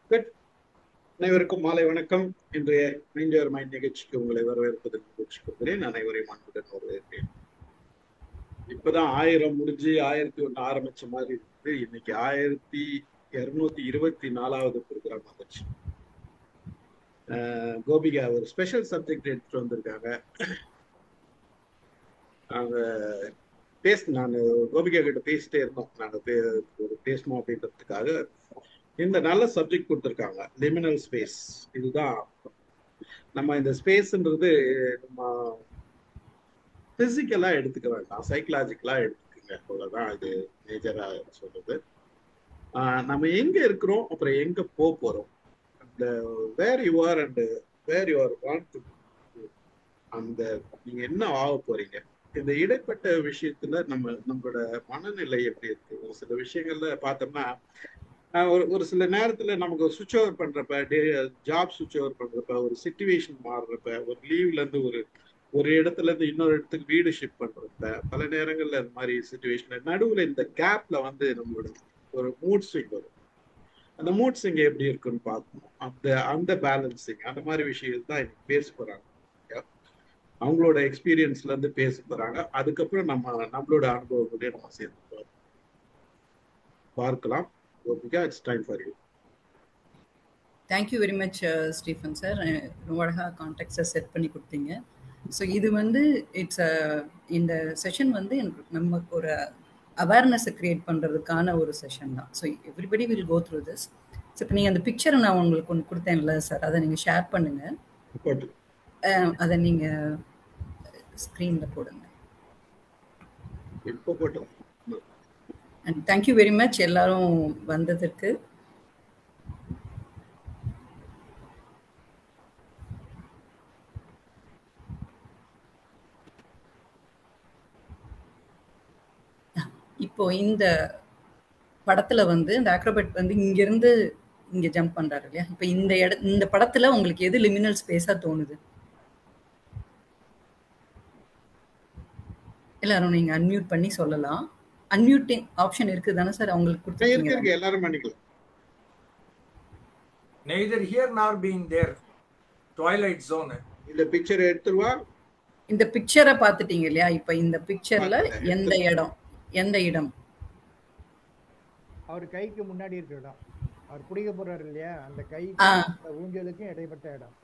Good. அனைவருக்கும் மாலை வணக்கம். இன்றைய மைண்ட் யுவர் மைண்ட் நிகழ்ச்சிக்கு உங்களை வரவேற்பதில் மகிழ்ச்சி கொள்கிறேன். அனைவரையும் அன்புடன் வரவேற்கிறேன். இப்பதான் 1000 முடிஞ்சு 1001 ஆரம்பிச்ச மாதிரி இருக்கு. இன்னைக்கு 1224வது ப்ரோக்ராம் வந்துச்சு. கோபிகா ஒரு ஸ்பெஷல் சப்ஜெக்ட் எடுத்துட்டு வந்திருக்காங்க. நாங்க நான் கோபிகா கிட்ட பேசிட்டே இருந்தோம். நாங்க ஒரு பேசணும் அப்படின்றதுக்காக இந்த நல்ல சப்ஜெக்ட் கொடுத்துருக்காங்க, லிமினல் ஸ்பேஸ். இதுதான் நம்ம இந்த ஸ்பேஸ்ன்றது நம்ம பிசிக்கலா எடுத்துக்க வேண்டாம், சைக்கலாஜிக்கலா எடுத்துக்கங்க. அவ்வளவுதான் இது மேஜரா சொல்றது. நம்ம எங்க இருக்கிறோம், அப்புறம் எங்க போறோம், அந்த where you are and where you are want to, அந்த நீங்க என்ன ஆக போறீங்க, இந்த இடைப்பட்ட விஷயத்துல நம்மளோட மனநிலை எப்படி இருக்கு. ஒரு சில விஷயங்கள்ல பார்த்தோம்னா ஒரு சில நேரத்துல நமக்கு சுவிட்ச் ஓவர் பண்றப்ப, ஜாப் சுவிட்ச் ஓவர் பண்றப்ப, ஒரு சிச்சுவேஷன் மாறுறப்ப, ஒரு லீவ்ல இருந்து ஒரு இடத்துல இருந்து இன்னொரு இடத்துக்கு வீடு ஷிஃப்ட் பண்றப்ப, பல நேரங்கள்ல இந்த மாதிரி சிச்சுவேஷன்ல நடுவுல இந்த கேப்ல நம்மளோட ஒரு மூட் ஸ்விங் வரும். அந்த மூட் ஸ்விங் எப்படி இருக்குன்னு பார்க்கணும். அந்த பேலன்சிங், அந்த மாதிரி விஷயம் தான் இன்னைக்கு பேச போறாங்க. அவங்களோட எக்ஸ்பீரியன்ஸ்ல இருந்து பேச போறாங்க. அதுக்கப்புறம் நம்மளோட அனுபவங்களே நம்ம சேர்ந்து பார்க்கலாம். Gopika, it's time for you. Thank you very much, Stephen sir. ரொம்ப அழகாக கான்டெக்ட்ஸை செட் பண்ணி கொடுத்தீங்க. ஸோ இது இட்ஸ் இந்த செஷன் நமக்கு ஒரு அவேர்னஸை க்ரியேட் பண்ணுறதுக்கான ஒரு செஷன் தான். So everybody will go through this. So இப்போ நீங்கள் அந்த பிக்சரை நான் உங்களுக்கு ஒன்று கொடுத்தேன்ல சார், அதை நீங்கள் ஷேர் பண்ணுங்கள். அதை நீங்கள் ஸ்க்ரீனில் போடுங்க. அண்ட் தேங்க்யூ வெரி மச் எல்லாரும் வந்ததற்கு. இப்போ இந்த படத்துல இந்த ஆக்ரோபேட் இங்கிருந்து இங்க ஜம்ப் பண்றாரு இல்லையா? இப்ப இந்த படத்துல உங்களுக்கு எது லிமினல் ஸ்பேஸா தோணுது? எல்லாரும் நீங்க அன்மியூட் பண்ணி சொல்லலாம். அன்மியூட்டிங் ஆப்ஷன் இருக்கு தானே சார்? அவங்களுக்கு கொடுத்துருக்கீங்க. எல்லாரும் பண்ணிக்கலாம். neither here nor being there. twilight zone. இந்த பிக்சர் எடுத்துருவா. இந்த பிக்சரை பார்த்துட்டீங்க இல்லையா? இப்ப இந்த பிக்சர்ல எந்த இடம் அவர் கைக்கு முன்னாடி இருக்கிற இடம், அவர் குடிக்க போறாரு இல்லையா, அந்த கை ஊஞ்சலுக்கும் இடைப்பட்ட இடம்.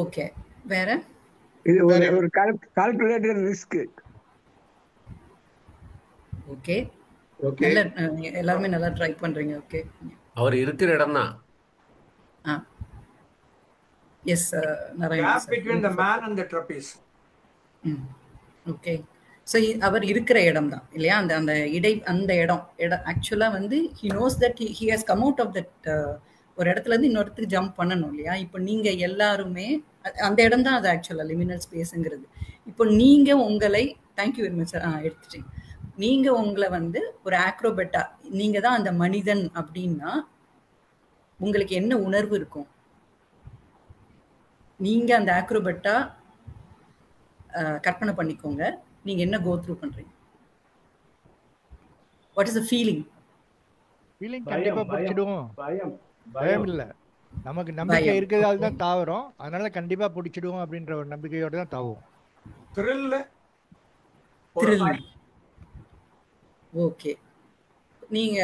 ஓகே, வேற இது ஒரு கால்குலேட்டர் ரிஸ்க். ஓகே ஓகே, எல்லாரும் நல்லா ட்ரை பண்றீங்க. ஓகே, அவர் இருக்கிற இடம் தான். Yes Narayanan, gap between the man and the trapeze. Okay, so அவர் இருக்கிற இடம் தான் இல்லையா? அந்த இடம் ஆக்சுவலாக he knows that he has come out of that ஒரு இடத்துல இருந்து இன்னொருத்துக்கு ஜம்ப் பண்ணணும் இல்லையா? இப்போ நீங்க எல்லாருமே அந்த இடம் தான் அது ஆக்சுவலா லிமினல் ஸ்பேஸுங்கிறது. இப்போ நீங்க உங்களை தேங்க்யூ வெரி மச் சார் எடுத்துட்டீங்க. நீங்க உங்களை ஒரு ஆக்ரோபேட்டா, நீங்க தான் அந்த மனிதன் அப்படின்னா உங்களுக்கு என்ன உணர்வு இருக்கும்? நீங்க அந்த ஆக்ரோபேட்டா கற்பனை பண்ணிக்கோங்க. நீங்க என்ன கோ த்ரூ பண்றீங்க? What is the feeling? கண்டிப்பா பிடிச்சிடுவோம். பயம் இல்ல, நமக்கு நம்பிக்கை இருக்கிறதால தான் தாவறோம். அதனால கண்டிப்பா பிடிச்சிடுவோம் அப்படின்ற ஒரு நம்பிக்கையோட தான் தாவும். த்ரில். ஓகே, நீங்க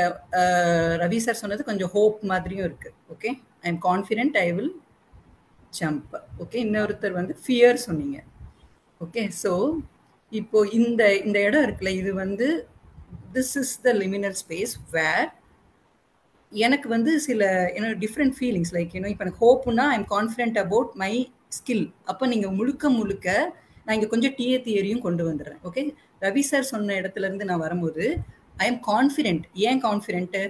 ரவி சார் சொன்னது கொஞ்சம் ஹோப் மாதிரியும் இருக்கு. Okay, I am confident I will jump. Okay, இன்னொருத்தர் ஃபியர் சொன்னீங்க. ஓகே, ஸோ இப்போ இந்த இடம் இருக்குல்ல, இது this is the liminal space where எனக்கு சில டிஃப்ரெண்ட் ஃபீலிங்ஸ் லைக் இப்போ எனக்கு ஹோப்புன்னா I am confident about my skill. அப்போ நீங்கள் முழுக்க நான் இங்கே கொஞ்சம் தியரியும் கொண்டு வந்துடுறேன். ஓகே, ரவி சார் சொன்ன இடத்துல இருந்து நான் வரும்போது ஐ எம் கான்ஃபிடென்ட். ஏன் கான்ஃபிடென்ட்டு?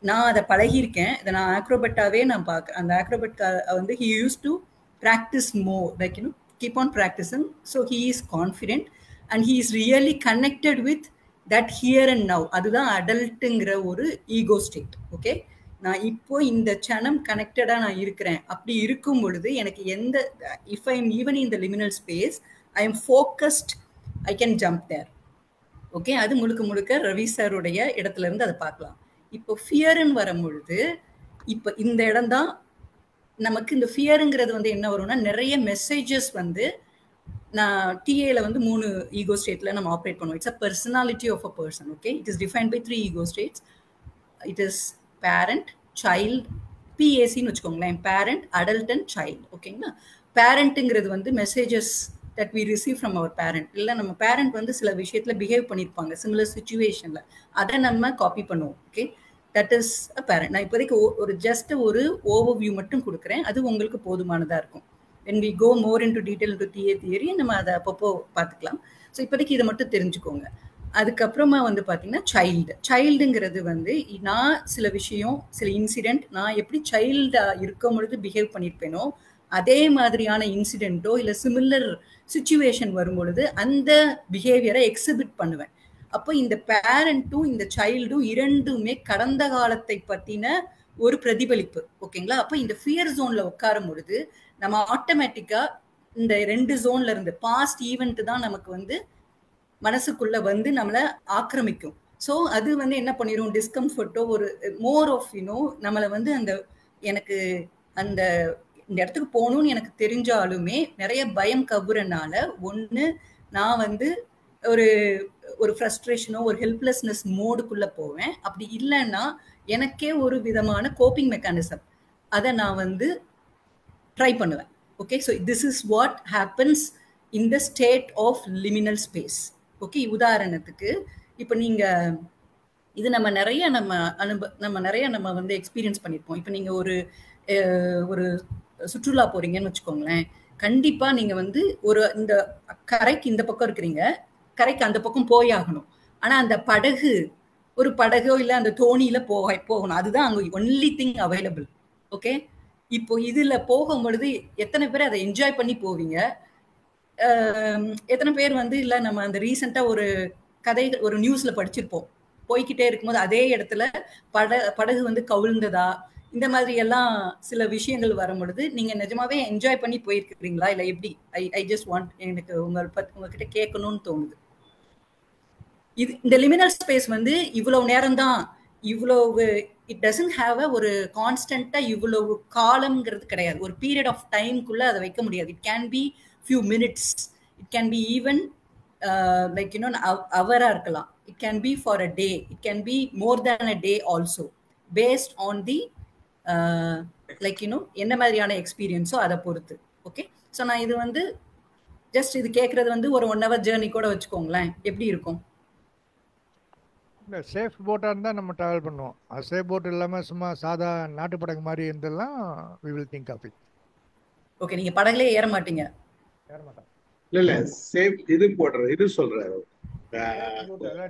நான் அதை பழகியிருக்கேன். இதை நான் ஆக்ரோபேட்டாவே நான் பார்க்குறேன். அந்த acrobat he use to practice more, like keep on practicing, so he is confident and he is really connected with that here and now. அதுதான் அடல்ட்டுங்கிற ஒரு ஈகோ ஸ்டேட். ஓகே, நான் இப்போ இந்த சனம் கனெக்டடா நான் இருக்கிறேன். அப்படி இருக்கும் பொழுது எனக்கு if I am even in the liminal space I am focused, I can jump there. Okay, அது முழுக்க ரவி சாருடைய இடத்துல இருந்து அதை பார்க்கலாம். இப்போ ஃபியர்னு வரும்பொழுது இப்போ இந்த இடம் தான் நமக்கு இந்த ஃபியருங்கிறது வந்து என்ன வரும்னா நிறைய மெசேஜஸ் வந்து நான் டிஏல வந்து 3 ஈகோ ஸ்டேட்ல நம்ம ஆப்ரேட் பண்ணுவோம். It's a personality of a person. Okay, it is defined by 3 ego states. It is parent, child, பிஏசின்னு வச்சுக்கோங்களேன், பேரண்ட், அடல்ட் அண்ட் சைல்டு. ஓகேங்களா? பேரண்ட்டுங்கிறது வந்து messages that we receive from our parent. இல்லை நம்ம பேரண்ட் வந்து சில விஷயத்துல பிஹேவ் பண்ணியிருப்பாங்க சிமிலர் சுச்சுவேஷன்ல, அதை நம்ம காப்பி பண்ணுவோம். Okay, that is a parent. நான் இப்போதைக்கு ஒரு ஜஸ்ட் ஒரு ஓவர்வியூ மட்டும் கொடுக்குறேன், அது உங்களுக்கு போதுமானதாக இருக்கும். when we go more into detail into TA theory நம்ம அதை அப்பப்போ பார்த்துக்கலாம். ஸோ இப்போதைக்கு இதை மட்டும் தெரிஞ்சுக்கோங்க. அதுக்கப்புறமா வந்து பார்த்தீங்கன்னா சைல்டுங்கிறது வந்து நான் சில விஷயம், சில இன்சிடென்ட் நான் எப்படி சைல்டாக இருக்கும் பொழுது பிஹேவ் பண்ணியிருப்பேனோ அதே மாதிரியான இன்சிடென்ட்டோ இல்லை சிமிலர் சுச்சுவேஷன் வரும்பொழுது அந்த பிஹேவியரை எக்ஸிபிட் பண்ணுவேன். அப்போ இந்த பேரண்ட்டும் இந்த சைல்டும் இரண்டுமே கடந்த காலத்தை பற்றின ஒரு பிரதிபலிப்பு. ஓகேங்களா? அப்போ இந்த ஃபியர் ஜோன்ல உட்காரும் பொழுது நம்ம ஆட்டோமேட்டிக்கா இந்த 2 ஜோன்ல இருந்து பாஸ்ட் ஈவெண்ட் தான் நமக்கு வந்து மனசுக்குள்ள வந்து நம்மளை ஆக்கிரமிக்கும். ஸோ அது வந்து என்ன பண்ணிடும், டிஸ்கம்ஃபர்ட்டோ ஒரு மோர் ஆஃப் நம்மளை வந்து அந்த எனக்கு அந்த இந்த இடத்துக்கு போகணும்னு எனக்கு தெரிஞ்சாலுமே நிறைய பயம் கவுறனால ஒன்று நான் வந்து ஒரு ஃப்ரஸ்ட்ரேஷனோ ஒரு ஹெல்ப்லெஸ்னஸ் மோடுக்குள்ள போவேன். அப்படி இல்லைன்னா எனக்கே ஒரு விதமான கோப்பிங் மெக்கானிசம் அதை நான் வந்து ட்ரை பண்ணுவேன். Okay, so this is what happens in the state of liminal space. Okay, உதாரணத்துக்கு இப்போ நீங்கள் இது நம்ம நிறைய நம்ம வந்து எக்ஸ்பீரியன்ஸ் பண்ணியிருப்போம். இப்போ நீங்கள் ஒரு சுற்றுலா போறீங்கன்னு வச்சுக்கோங்களேன், கண்டிப்பாக நீங்கள் வந்து இந்த கரைக்கு இந்த பக்கம் இருக்கிறீங்க, கரைக்கு அந்த பக்கம் போயாகணும். ஆனால் அந்த ஒரு படகோ இல்லை அந்த தோணியில் போகணும். அதுதான் அங்கே ஒன்லி திங் அவைலபிள். ஓகே, இப்போ இதில் போகும் பொழுது எத்தனை பேர் அதை என்ஜாய் பண்ணி போவீங்க, எத்தனை பேர் வந்து இல்லை நம்ம அந்த ரீசெண்டாக ஒரு கதைகள் ஒரு நியூஸில் படிச்சிருப்போம், போய்கிட்டே இருக்கும்போது அதே இடத்துல படகு வந்து கவிழ்ந்ததா, இந்த மாதிரி எல்லாம் சில விஷயங்கள் வரும் பொழுது நீங்கள் நிஜமாவே என்ஜாய் பண்ணி போயிருக்கிறீங்களா இல்லை எப்படி? ஐ ஜஸ்ட் வாண்ட் எனக்கு உங்ககிட்ட கேட்கணும்னு தோணுது. இந்த லிமினல் ஸ்பேஸ் வந்து இவ்வளவு நேரம் தான், இவ்வளவு இட் டசன்ட் ஹாவ் ஒரு கான்ஸ்டன்டா இவ்வளவு காலம்ங்கிறது கிடையாது. ஒரு பீரியட் ஆஃப் டைம்குள்ள அதை வைக்க முடியாது. It can be few minutes, it can be even like அவரா இருக்கலாம், it can be for a day, it can be more than a day also, based on the like என்ன மாதிரியான எக்ஸ்பீரியன்ஸோ அதை பொறுத்து. ஓகே, ஸோ நான் இது வந்து ஜஸ்ட் இது கேட்கறது வந்து ஒரு 1 hour ஜேர்னி கூட வச்சுக்கோங்களேன், எப்படி இருக்கும்? இல்லை, சேஃப் போட்டாக இருந்தால் நம்ம ட்ராவல் பண்ணுவோம். அது சேஃப் போட் இல்லாமல் சும்மா சாதா நாட்டு படகு மாதிரி இருந்தெல்லாம் we will think of it. Okay, நீங்கள் படகுலேயே ஏற மாட்டீங்க? ஏற மாட்டோம். இல்ல சேஃப் இது போடுறது இது சொல்றாரு.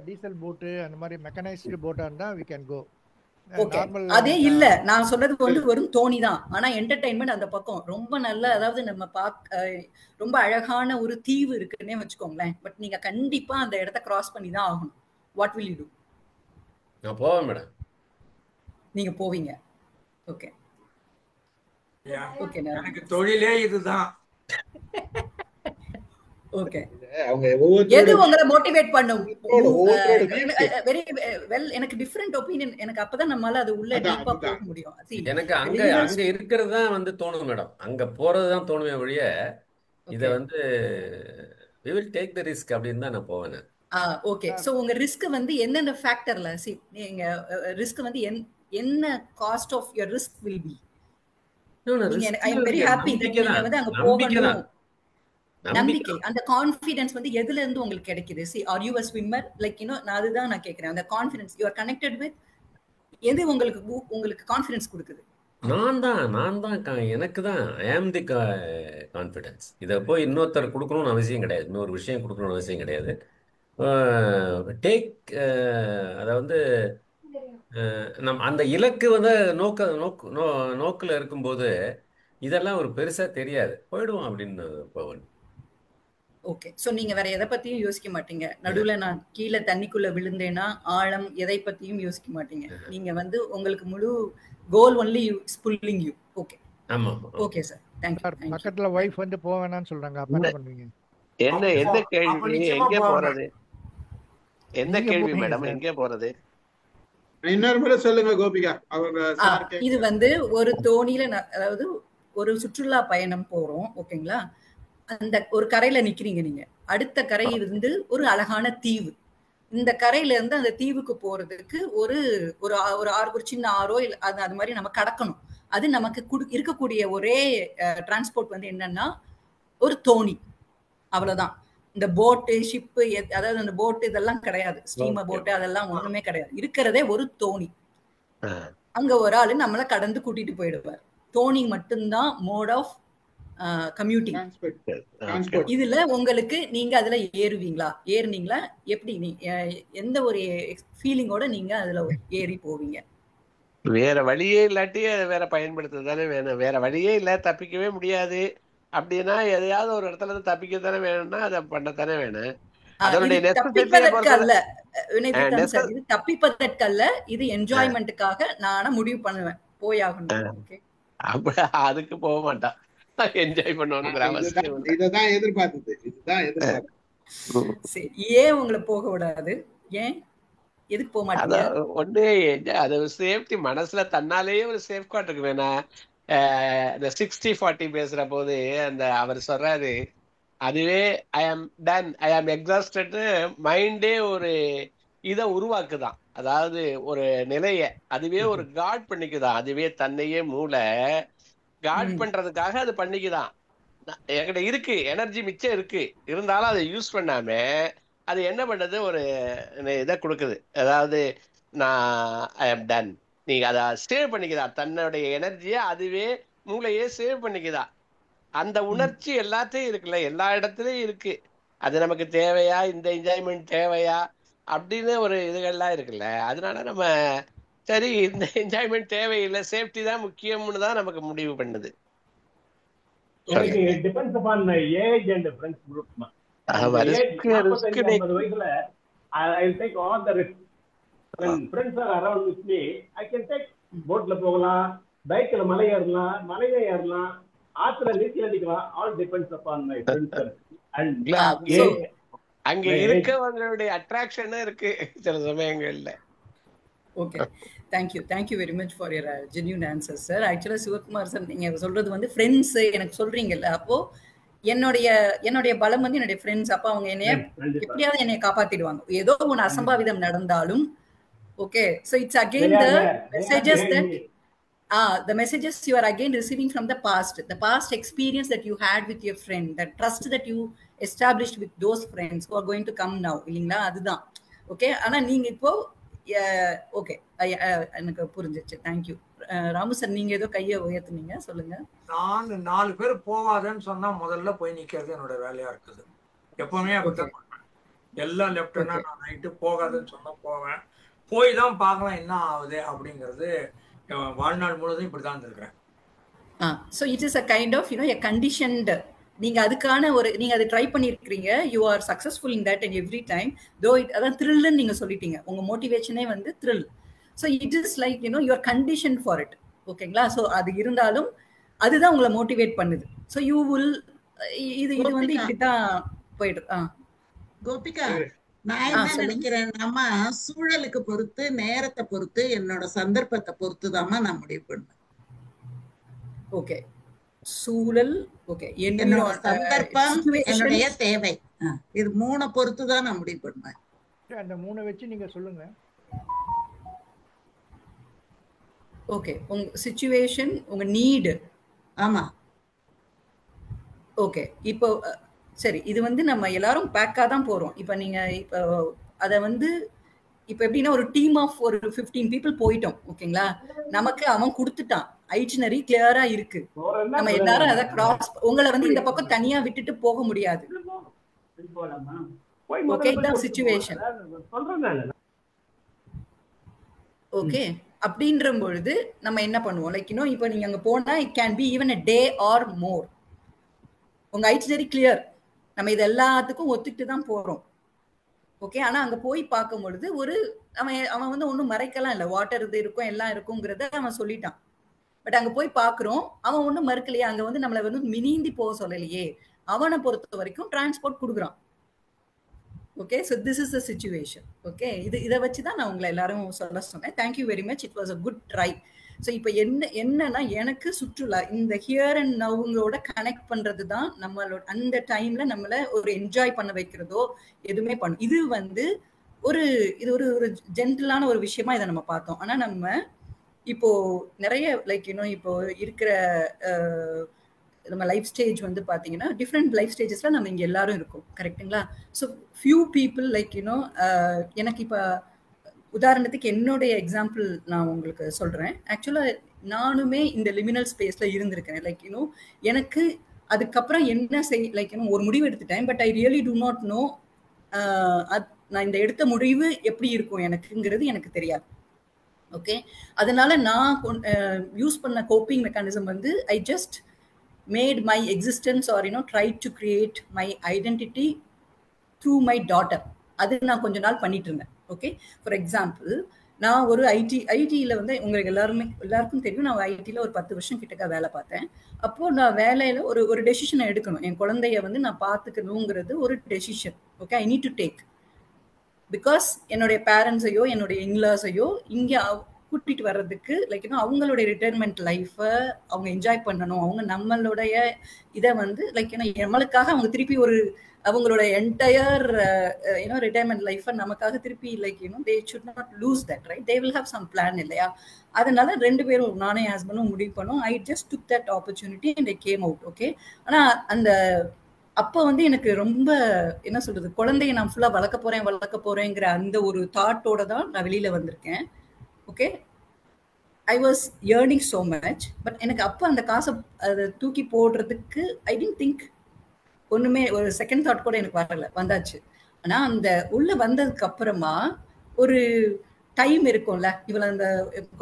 டீசல் போட்டு அந்த மாதிரி மெக்கனைஸ்டு போட்டாக இருந்தால் we can go. ஓகே, அதே இல்ல நான் சொன்னது வந்து வெறும் தோணி தான். ஆனா என்டர்டைன்மெண்ட் அந்த பக்கம் ரொம்ப நல்ல, அதாவது நம்ம ரொம்ப அழகான ஒரு தீவு இருக்குன்னே வச்சுக்கோங்களேன். பட் நீங்க கண்டிப்பா அந்த இடத்த கிராஸ் பண்ணி தான் ஆகணும். What will you to? நான் போவேன் மேடம். நீங்க போவீங்க? ஓகே ஓகே, எனக்கு தொழிலே இதுதான். ஓகே, அவங்க எது உங்களை மோட்டிவேட் பண்ணும்? வெரி வெல், எனக்கு டிஃபரண்ட் ஒபினியன். எனக்கு அப்பதான் நம்மளால அது உள்ள டீப்பா போக முடியும். எனக்கு அங்க இருக்கிறது தான் வந்து தோணும் மேடம். அங்க போறதுதான் தோணுமே ஒழிய இத வந்து we will take the risk அப்படின்னு தான் நான் போவேன். ஓகே, சோ உங்க ரிஸ்க் வந்து என்னென்ன ஃபேக்டர்ல நீங்க ரிஸ்க் வந்து என்ன cost of your risk will be? I am very happy that நீங்க வந்து அங்க போகணும். நம்பிக்கை, அந்த கான்ஃபிடன்ஸ் வந்து எதுல இருந்து உங்களுக்கு கிடைக்குது? see are you a swimmer, like நான் அதுதான் நான் கேக்குறேன். அந்த confidence you are connected with எது உங்களுக்கு கான்ஃபிடன்ஸ் கொடுக்குது? நான் தான் எனக்கு தான் I am the confidence. இத போய் இன்னொருத்தர் கொடுக்கணும்னு அவசியம் கிடையாது, இன்னொரு விஷயம் கொடுக்கணும்னு அவசியம் கிடையாது. டேக் அதாவது நம் அந்த இலக்கு வந்து நோக்கில் இருக்கும்போது இதெல்லாம் ஒரு பெருசா தெரியாது, போயிடுவோம் அப்படின்னு போவேன். ஓகே, ஸோ நீங்க வேற எதை பத்தியும் யோசிக்க மாட்டீங்க. நடுவுல நான் கீழே தண்ணிக்குள்ள விழுந்தேன்னா ஆழம் எதை பத்தியும் யோசிக்க மாட்டீங்க. நீங்க வந்து உங்களுக்கு முழு கோல் ஒன்லி புல்லிங் யூ. ஓகே, ஆமா. Okay sir, thank you. பக்கத்துல வைஃப் வந்து போவேனான்னு சொல்றாங்க, அப்ப என்ன பண்ணுவீங்க? எந்த கேள்வி, எங்கே போறது? எந்த கேள்வி மேடம், எங்கே போறது? இன்னொரு முறை சொல்லுங்க கோபிகா. அவங்க சார் இது வந்து ஒரு தோணியில அதாவது ஒரு சுற்றுலா பயணம் போறோம், ஓகேங்களா? அந்த ஒரு கரையில நிக்கிறீங்க நீங்க. அடுத்த கரை இருந்து ஒரு அழகான தீவு. இந்த கரையில இருந்து அந்த தீவுக்கு போறதுக்கு ஒரு ஒரு ஒரு சின்ன ஆறோ இல்ல அது மாதிரி நம்ம கடக்கணும். அது நமக்கு இருக்கக்கூடிய ஒரே டிரான்ஸ்போர்ட் வந்து என்னன்னா ஒரு தோணி, அவ்வளவுதான். இந்த போட்டு ஷிப்பு அதாவது அந்த போட்டு இதெல்லாம் கிடையாது, ஸ்டீமர் போட்டு அதெல்லாம் ஒண்ணுமே கிடையாது. இருக்கிறதே ஒரு தோணி. அங்க ஒரு ஆளு நம்மள கடந்து கூட்டிட்டு போயிடுவார். தோணி மட்டும்தான் மோட் ஆஃப் கம்யூட்டிங். இதுல உங்களுக்கு நீங்க அதுல ஏறுவீங்களா? ஏறுனீங்களா? எப்படி எந்த ஒரு ஃபீலிங்கோட நீங்க அதுல ஏறி போவீங்க? வேற வழியே இல்லாட்டி வேற பயன்படுத்ததானே வேணும். வேற வழியே இல்ல, தப்பிக்கவே முடியாது அப்படின்னா எதையாவது ஒரு இடத்துல இருந்து தப்பிக்க தானே வேணும்னா அதை பண்ணத்தானே வேணும். அதனுடைய தப்பிப்பதற்கு அல்ல வினய்தான் சார், இது தப்பிப்பதற்கு அல்ல, இது என்ஜாய்மெண்ட்டுக்காக நான் முடிவு பண்ணுவேன் போயாகணும். அதுக்கு போக மாட்டான், என்ஜாய் பண்ணணுங்கிற அவசியம். இதுதான் எதிர்பார்த்தது, இதுதான் எதிர்பார்த்தது. சரி, ஏன் உங்களை போக விடாது? ஏன் எதுக்கு போக மாட்டீங்க? ஒண்ணு அது சேஃப்டி, மனசுல தன்னாலேயே ஒரு சேஃப் கார்டு இருக்கு. வேணா இந்த 60-40 பேசுற போது அந்த அவர் சொல்றாரு, அதுவே ஐ ஆம் டன், ஐ ஆம் எக்ஸாஸ்டட், மைண்டே ஒரு இதை உருவாக்குதான். அதாவது ஒரு நிலைய அதுவே ஒரு காட் பண்ணிக்குதான். அதுவே தன்னையே மூளை காட் பண்றதுக்காக அது பண்ணிக்குதான். என்கிட்ட இருக்கு எனர்ஜி மிச்சம் இருக்கு, இருந்தாலும் அதை யூஸ் பண்ணாம அது என்ன பண்ணுது, ஒரு இதை கொடுக்குது. அதாவது நான் ஐ ஆம் டன், நீங்க அதை சேவ் பண்ணிக்குதா, தன்னுடைய எனர்ஜியை அதுவே மூளையே சேவ் பண்ணிக்குதா. அந்த உணர்ச்சி எல்லாத்தையும் இருக்குல்ல, எல்லா இடத்துலயும் இருக்கு. அது நமக்கு தேவையா, இந்த என்ஜாய்மெண்ட் தேவையா அப்படின்னு ஒரு இதுகள்லாம் இருக்குல்ல. அதனால நம்ம சரி இந்த என்ஜாய்மெண்ட் தேவையில்லை, சேஃப்டி தான் முக்கியம்னு தான் நமக்கு முடிவு பண்ணுது. It depends upon my age and friends group. வயசுல I'll take all the risks. When friends are around with me, I can take போட்ல போகலாம், பைக்ல மலை ஏறலாம், ஆத்துல நீச்சல் அடிக்கலாம். All depends upon my friends. அங்க இருக்கவங்களுடைய அட்ராக்ஷன் இருக்கு சில சமயங்கள்ல. Okay, thank you very much for your genuine answer sir. ஆக்சுவலாக சிவகுமார் சார், நீங்கள் சொல்கிறது வந்து ஃப்ரெண்ட்ஸு எனக்கு சொல்கிறீங்கல்ல, அப்போது என்னுடைய பலம் வந்து என்னுடைய ஃப்ரெண்ட்ஸ். அப்போ அவங்க என்னைய எப்படியாவது என்னைய காப்பாற்றிடுவாங்க, ஏதோ ஒன்று அசம்பாவிதம் நடந்தாலும். Okay, so it's again the messages that the messages you are again receiving from the past experience that you had with your friend, that trust that you established with those friends who are going to come now, இல்லைங்களா? அதுதான். Okay, ஆனால் நீங்கள் இப்போ okay எனக்கு புரிஞ்சிச்சு. Thank you. Ramu sir, நீங்க ஏதோ கையை உயர்த்துனீங்க, சொல்லுங்க. நான் 4 பேர் போவாதன்னு சொன்னா முதல்ல போய் நிக்கிறது என்னோட வேலையா இருக்குது. எப்பவுமே அப்படிதான் பண்ணுவேன். எல்லாம் லெப்ட்னா நான் நைட்டு போகாதுன்னு சொன்னா போவேன். போய் தான் பார்க்கலாம் என்ன ஆகுது அப்படிங்கிறது வாழ்நாள் முழுவதும் இப்படிதான் இருந்திருக்கிறேன். So it is a kind of a conditioned, நீங்க அதுக்கான ஒரு நீங்க அதை ட்ரை பண்ணிருக்கீங்க, you are successful in that and every time. Though it அதான் த்ரில்லுன்னு நீங்க சொல்லிட்டீங்க, உங்க மோட்டிவேஷனே வந்து thrill. So it is like you are condition for it. ஓகேங்களா? ஸோ அது இருந்தாலும் அதுதான் உங்களை மோட்டிவேட் பண்ணுது. ஸோ யூ வில் இது வந்து இப்படிதான் போயிட்டு. கோபிகா, நான் என்ன நினைக்கிறேன்னா, சூழலுக்கு பொறுத்து, நேரத்தை பொறுத்து, என்னோட சந்தர்ப்பத்தை பொறுத்து தான் நான் முடிவு பண்ணுவேன். ஓகே, சூழல், ஓகே, என்னோட சந்தர்ப்பம், என்னுடைய தேவை, இது 3 பொறுத்து தான் நான் முடிவு பண்ணுவேன். அந்த 3 வச்சு நீங்க சொல்லுங்க. ஓகே, உங்க சிச்சுவேஷன், உங்க நீடு. ஆமா, ஓகே. இப்போ சரி, இது வந்து நம்ம எல்லாரும் பேக்கா தான் போறோம். இப்போ நீங்க இப்போ அதை வந்து இப்போ எப்படின்னா ஒரு டீம் ஆஃப் ஒரு 15 people போயிட்டோம், ஓகேங்களா? நமக்கு அவன் கொடுத்துட்டான், ஐட்னரி கிளியரா இருக்கு. நம்ம எல்லாரும் அதை கிராஸ், உங்களை வந்து இந்த பக்கம் தனியா விட்டுட்டு போக முடியாது. ஓகே, இதான் சிச்சுவேஷன். ஓகே, அப்படின்ற பொழுது நம்ம என்ன பண்ணுவோம், லைக் இப்போ நீங்க அங்க போனா it can be even a day or more. உங்க ஐட்னரி கிளியர், நம்ம இது எல்லாத்துக்கும் ஒத்துக்கிட்டு தான் போறோம். ஓகே, ஆனா அங்க போய் பார்க்கும் பொழுது ஒரு அவன் வந்து ஒன்றும் மறைக்கலாம் இல்லை, வாட்டர் இது இருக்கும் எல்லாம் இருக்குங்கிறத அவன் சொல்லிட்டான். பட் அங்க போய் பாக்குறோம், அவன் ஒன்றும் மறுக்கலையே, அங்க வந்து நம்மளை வந்து மினிந்தி போக சொல்லலையே. அவனை பொறுத்த வரைக்கும் டிரான்ஸ்போர்ட் கொடுக்குறான். Okay, so this is the situation. Okay, இதை வச்சு தான் நான் உங்களை எல்லாரும் சொல்ல சொன்னேன். Thank you very much, it was a good try. So இப்போ என்னன்னா எனக்கு சுற்றுலா இந்த ஹியர் அண்ட் நவுங்களோட கனெக்ட் பண்றது தான் நம்மளோட அந்த டைம்ல நம்மள ஒரு என்ஜாய் பண்ண வைக்கிறதோ எதுவுமே பண்ணும். இது வந்து இது ஒரு ஜென்டிலான ஒரு விஷயமா இதை நம்ம பார்த்தோம். ஆனா நம்ம இப்போ நிறைய லைக் இப்போ இருக்கிற நம்ம லைஃப் ஸ்டேஜ் வந்து பார்த்தீங்கன்னா டிஃப்ரெண்ட் லைஃப் ஸ்டேஜஸ்ல நம்ம இங்கே எல்லாரும் இருக்கோம், கரெக்டுங்களா? ஸோ ஃபியூ பீப்புள் லைக் எனக்கு இப்போ உதாரணத்துக்கு என்னுடைய எக்ஸாம்பிள் நான் உங்களுக்கு சொல்றேன். ஆக்சுவலாக நானுமே இந்த லிமினல் ஸ்பேஸ்ல இருந்திருக்கேன். லைக் எனக்கு அதுக்கப்புறம் என்ன லைக் ஒரு முடிவு எடுத்துட்டேன். But I really do not know நான் இந்த எடுத்த முடிவு எப்படி இருக்கும் எனக்குங்கிறது எனக்கு தெரியாது. ஓகே, அதனால நான் யூஸ் பண்ண கோப்பிங் மெக்கானிசம் வந்து I just made my existence or tried to create my identity through my daughter. அது நான் கொஞ்ச நாள் பண்ணிட்டு இருந்தேன். ஓகே, ஃபார் எக்ஸாம்பிள் நான் ஒரு ஐடியில் வந்து உங்களுக்கு எல்லாருக்கும் தெரியும், நான் ஐடியில் ஒரு 10 வருஷம் கிட்டக்க வேலை பார்த்தேன். அப்போது நான் வேலையில் ஒரு டெசிஷனை எடுக்கணும். என் குழந்தைய வந்து நான் பார்த்துக்கணுங்கிறது ஒரு decision. Okay, I need to take, because என்னுடைய பேரண்ட்ஸையோ என்னுடைய இன்லாஸையோ இங்கே கூட்டிட்டு வர்றதுக்கு லைக் அவங்களுடைய ரிட்டையர்மெண்ட் லைஃப்பை அவங்க என்ஜாய் பண்ணணும். அவங்க நம்மளுடைய இதை வந்து லைக் நம்மளுக்காக அவங்க திருப்பி அவங்களோட என்டையர் ரிட்டையர்மெண்ட் லைஃப்பை நமக்காக திருப்பி like they should not lose that, right? They will have some plan இல்லையா? அதனால 2 பேரும் நானே ஹஸ்பண்டும் முடிவு பண்ணோம். I just took that opportunity and I came out. Okay, ஆனால் அந்த அப்போ வந்து எனக்கு ரொம்ப என்ன சொல்றது, குழந்தைய நான் ஃபுல்லாக வளர்க்க போறேங்கிற அந்த ஒரு தாட்டோட தான் நான் வெளியில வந்திருக்கேன். Okay, I was earning so much. But எனக்கு அப்போ அந்த காசை அதை தூக்கி போடுறதுக்கு ஐ டென்ட் திங்க், ஒன்றுமே ஒரு செகண்ட் தாட் கூட எனக்கு வந்தாச்சு. ஆனால் அந்த உள்ள வந்ததுக்கு அப்புறமா ஒரு டைம் இருக்கும்ல, இவளை அந்த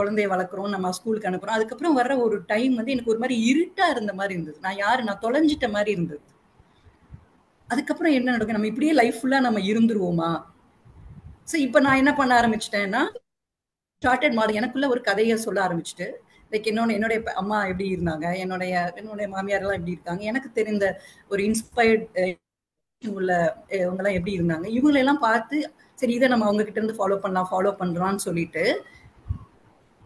குழந்தைய வளர்க்குறோம், நம்ம ஸ்கூலுக்கு அனுப்புறோம், அதுக்கப்புறம் வர்ற ஒரு டைம் வந்து எனக்கு ஒரு மாதிரி இருட்டா இருந்த மாதிரி இருந்தது. நான் தொலைஞ்சிட்ட மாதிரி இருந்தது. அதுக்கப்புறம் என்ன நடக்கும், நம்ம இப்படியே லைஃப் ஃபுல்லா நம்ம இருந்துருவோமா? ஸோ இப்போ நான் என்ன பண்ண ஆரம்பிச்சிட்டேன்னா ஸ்டார்டட் மாடல் எனக்குள்ள ஒரு கதையை சொல்ல ஆரம்பிச்சுட்டு, லைக் என்னுடைய அம்மா எப்படி இருந்தாங்க, என்னுடைய மாமியாரெல்லாம் எப்படி இருக்காங்க, எனக்கு தெரிந்த ஒரு இன்ஸ்பயர்ட் உள்ள இவங்கெல்லாம் எப்படி இருந்தாங்க, இவங்களெல்லாம் பார்த்து சரி இதை நம்ம அவங்க கிட்ட இருந்து ஃபாலோ பண்றோம்னு சொல்லிட்டு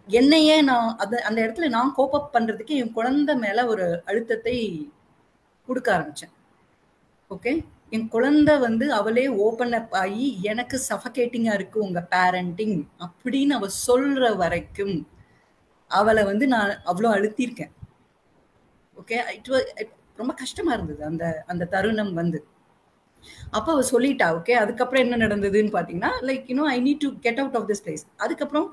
என்னையே நான் அந்த இடத்துல நான் கோப் அப் பண்றதுக்கு என் குழந்தை மேல ஒரு அழுத்தத்தை கொடுக்க ஆரம்பிச்சேன். ஓகே, என் குழந்தை வந்து அவளே ஓப்பன் அப் ஆகி எனக்கு சஃபகேட்டிங்கா இருக்கு உங்க பேரண்டிங் அப்படின்னு அவ சொல்ற வரைக்கும் அவளை வந்து நான் அவ்வளோ அழுத்திருக்கேன். ஓகே, ரொம்ப கஷ்டமா இருந்தது அந்த தருணம் வந்து. அப்போ அவ சொல்லிட்டா. ஓகே, அதுக்கப்புறம் என்ன நடந்ததுன்னு பாத்தீங்கன்னா like I need to get out of this place. அதுக்கப்புறம்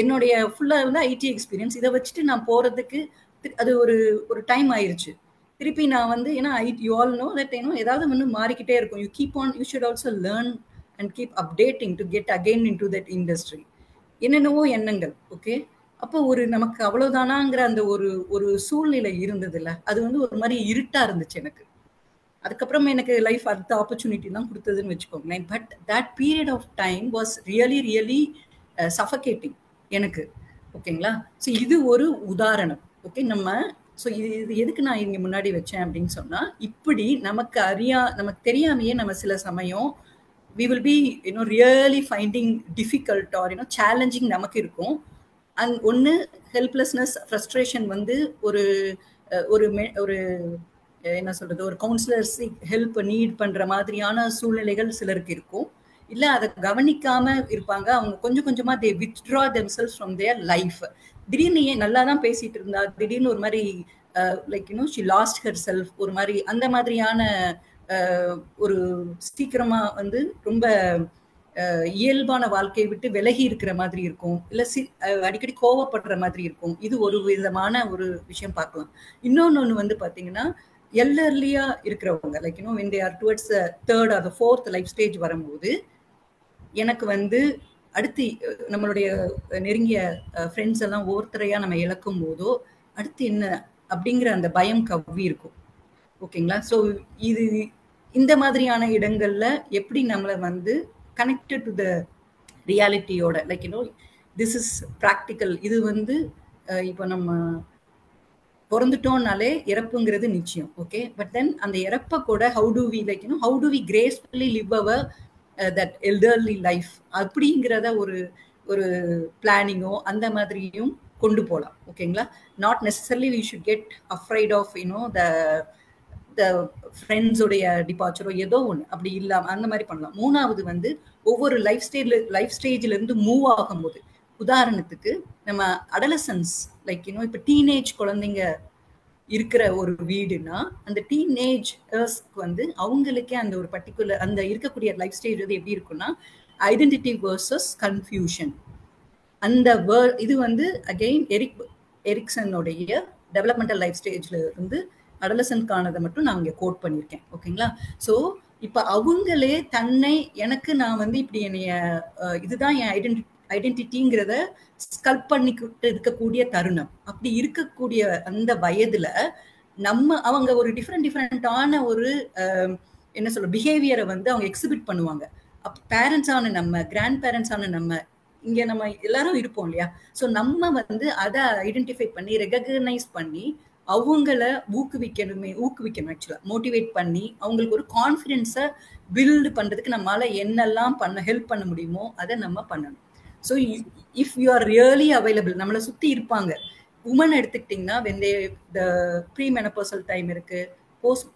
என்னுடைய ஃபுல்லா வந்து ஐடி எக்ஸ்பீரியன்ஸ் இதை வச்சுட்டு நான் போறதுக்கு அது ஒரு டைம் ஆயிருச்சு. திருப்பி நான் வந்து ஏன்னா யூ ஆல் நோ தட் ஏதாவது வந்து மாறிக்கிட்டே இருக்கும். You should also learn and keep updating to get again in to that industry. என்னென்னவோ எண்ணங்கள். ஓகே, அப்போ நமக்கு அவ்வளவுதானாங்கிற அந்த ஒரு சூழ்நிலை இருந்தது இல்ல, அது வந்து ஒரு மாதிரி இருட்டா இருந்துச்சு எனக்கு. அதுக்கப்புறம் எனக்கு லைஃப் அடுத்த ஆப்பர்ச்சுனிட்டி தான் கொடுத்ததுன்னு வச்சுக்கோங்களேன். But that period of time was really suffocating எனக்கு. ஓகேங்களா? ஸோ இது ஒரு உதாரணம். ஓகே, ஸோ இது எதுக்கு நான் இங்கே முன்னாடி வச்சேன் அப்படின்னு சொன்னா, இப்படி நமக்கு தெரியாமையே நம்ம சில சமயம் we will be really finding difficult or challenging நமக்கு இருக்கும். அண்ட் ஒன்று ஹெல்ப்லெஸ்னஸ், ஃப்ரஸ்ட்ரேஷன் வந்து ஒரு என்ன சொல்றது, ஒரு கவுன்சிலர்ஸ் ஹெல்ப் நீட் பண்ற மாதிரியான சூழ்நிலைகள் சிலருக்கு இருக்கும். இல்ல அதை கவனிக்காம இருப்பாங்க. அவங்க கொஞ்சம் கொஞ்சமா they withdraw themselves from their life. திடீர்னு நல்லா தான் பேசிட்டு இருந்தா, திடீர்னு ஒரு மாதிரி லைக் she lost herself, ஒரு மாதிரி அந்த மாதிரியான ஒரு சீக்கிரமா வந்து ரொம்ப இயல்பான வாழ்க்கையை விட்டு விலகி இருக்கிற மாதிரி இருக்கும். இல்ல அடிக்கடி கோவப்படுற மாதிரி இருக்கும். இது ஒரு விதமான ஒரு விஷயம் பார்க்கலாம். இன்னொன்னு வந்து பாத்தீங்கன்னா எல்லர்லியா இருக்கிறவங்க like when they are towards the 3rd or the 4th life stage வரும்போது, எனக்கு வந்து அடுத்து நம்மளுடைய நெருங்கிய ஃப்ரெண்ட்ஸ் எல்லாம் ஒவ்வொருத்தரையா நம்ம இழக்கும் போதோ அடுத்து என்ன அப்படிங்கிற அந்த பயம் கவ்வி இருக்கும். ஓகேங்களா? ஸோ இது இந்த மாதிரியான இடங்கள்ல எப்படி நம்மளை வந்து கனெக்டட் டு த ரியாலிட்டியோட லைக் திஸ் இஸ் ப்ராக்டிக்கல். இது வந்து இப்போ நம்ம பிறந்துட்டோம்னாலே இறப்புங்கிறது நிச்சயம். ஓகே, பட் தென் அந்த இறப்பை கூட how to we gracefully live our that elderly life அப்படிங்கிறத ஒரு ஒரு பிளானிங்கோ அந்த மாதிரியும் கொண்டு போகலாம். ஓகேங்களா? Not necessarily we should get afraid of the ஃப்ரெண்ட்ஸோடைய டிபார்ச்சரோ ஏதோ ஒன்று அப்படி இல்லாமல் அந்த மாதிரி பண்ணலாம். மூணாவது வந்து ஒவ்வொரு லைஃப் ஸ்டேஜ்ல இருந்து மூவ் ஆகும்போது, உதாரணத்துக்கு நம்ம அடலசன்ஸ் லைக் இப்போ டீனேஜ் குழந்தைங்க இருக்கிற ஒரு வீடுனா அந்த டீனேஜர்ஸ்க்கு வந்து அவங்களுக்கே அந்த ஒரு பர்டிகுலர் அந்த இருக்கக்கூடிய லைஃப் ஸ்டேஜ் வந்து எப்படி இருக்குன்னா ஐடென்டிட்டி வர்சஸ் கன்ஃபியூஷன். அந்த இது வந்து அகெயின் எரிக்சனுடைய டெவலப்மெண்டல் லைஃப் ஸ்டேஜ்ல இருந்து அடலசன்ட்கானதை மட்டும் நான் இங்கே கோட் பண்ணியிருக்கேன். ஓகேங்களா? ஸோ இப்போ அவங்களே தன்னை எனக்கு நான் வந்து இப்படி என்னைய இதுதான் என் ஐடென்டிட்டிங்கிறத ஸ்கல்ப் பண்ணிக்கிட்டு இருக்கக்கூடிய தருணம். அப்படி இருக்கக்கூடிய அந்த வயதுல அவங்க ஒரு டிஃப்ரெண்டான ஒரு என்ன சொல்ற பிஹேவியரை வந்து அவங்க எக்ஸிபிட் பண்ணுவாங்க. பேரண்ட்ஸான நம்ம, கிராண்ட் பேரண்ட்ஸான நம்ம, இங்க நம்ம எல்லாரும் இருப்போம் இல்லையா? ஸோ நம்ம வந்து அதை ஐடென்டிஃபை பண்ணி ரெகக்னைஸ் பண்ணி அவங்கள ஊக்குவிக்கணும் ஆக்சுவலா மோட்டிவேட் பண்ணி அவங்களுக்கு ஒரு கான்ஃபிடென்ஸை பில்டு பண்றதுக்கு நம்மளால என்னெல்லாம் ஹெல்ப் பண்ண முடியுமோ அதை நம்ம பண்ணணும். So if you are really available, நம்மளை சுற்றி இருப்பாங்க. உமன் எடுத்துக்கிட்டிங்கன்னா வென் த ப்ரீ மெனப்போசல் டைம் இருக்கு, போஸ்ட்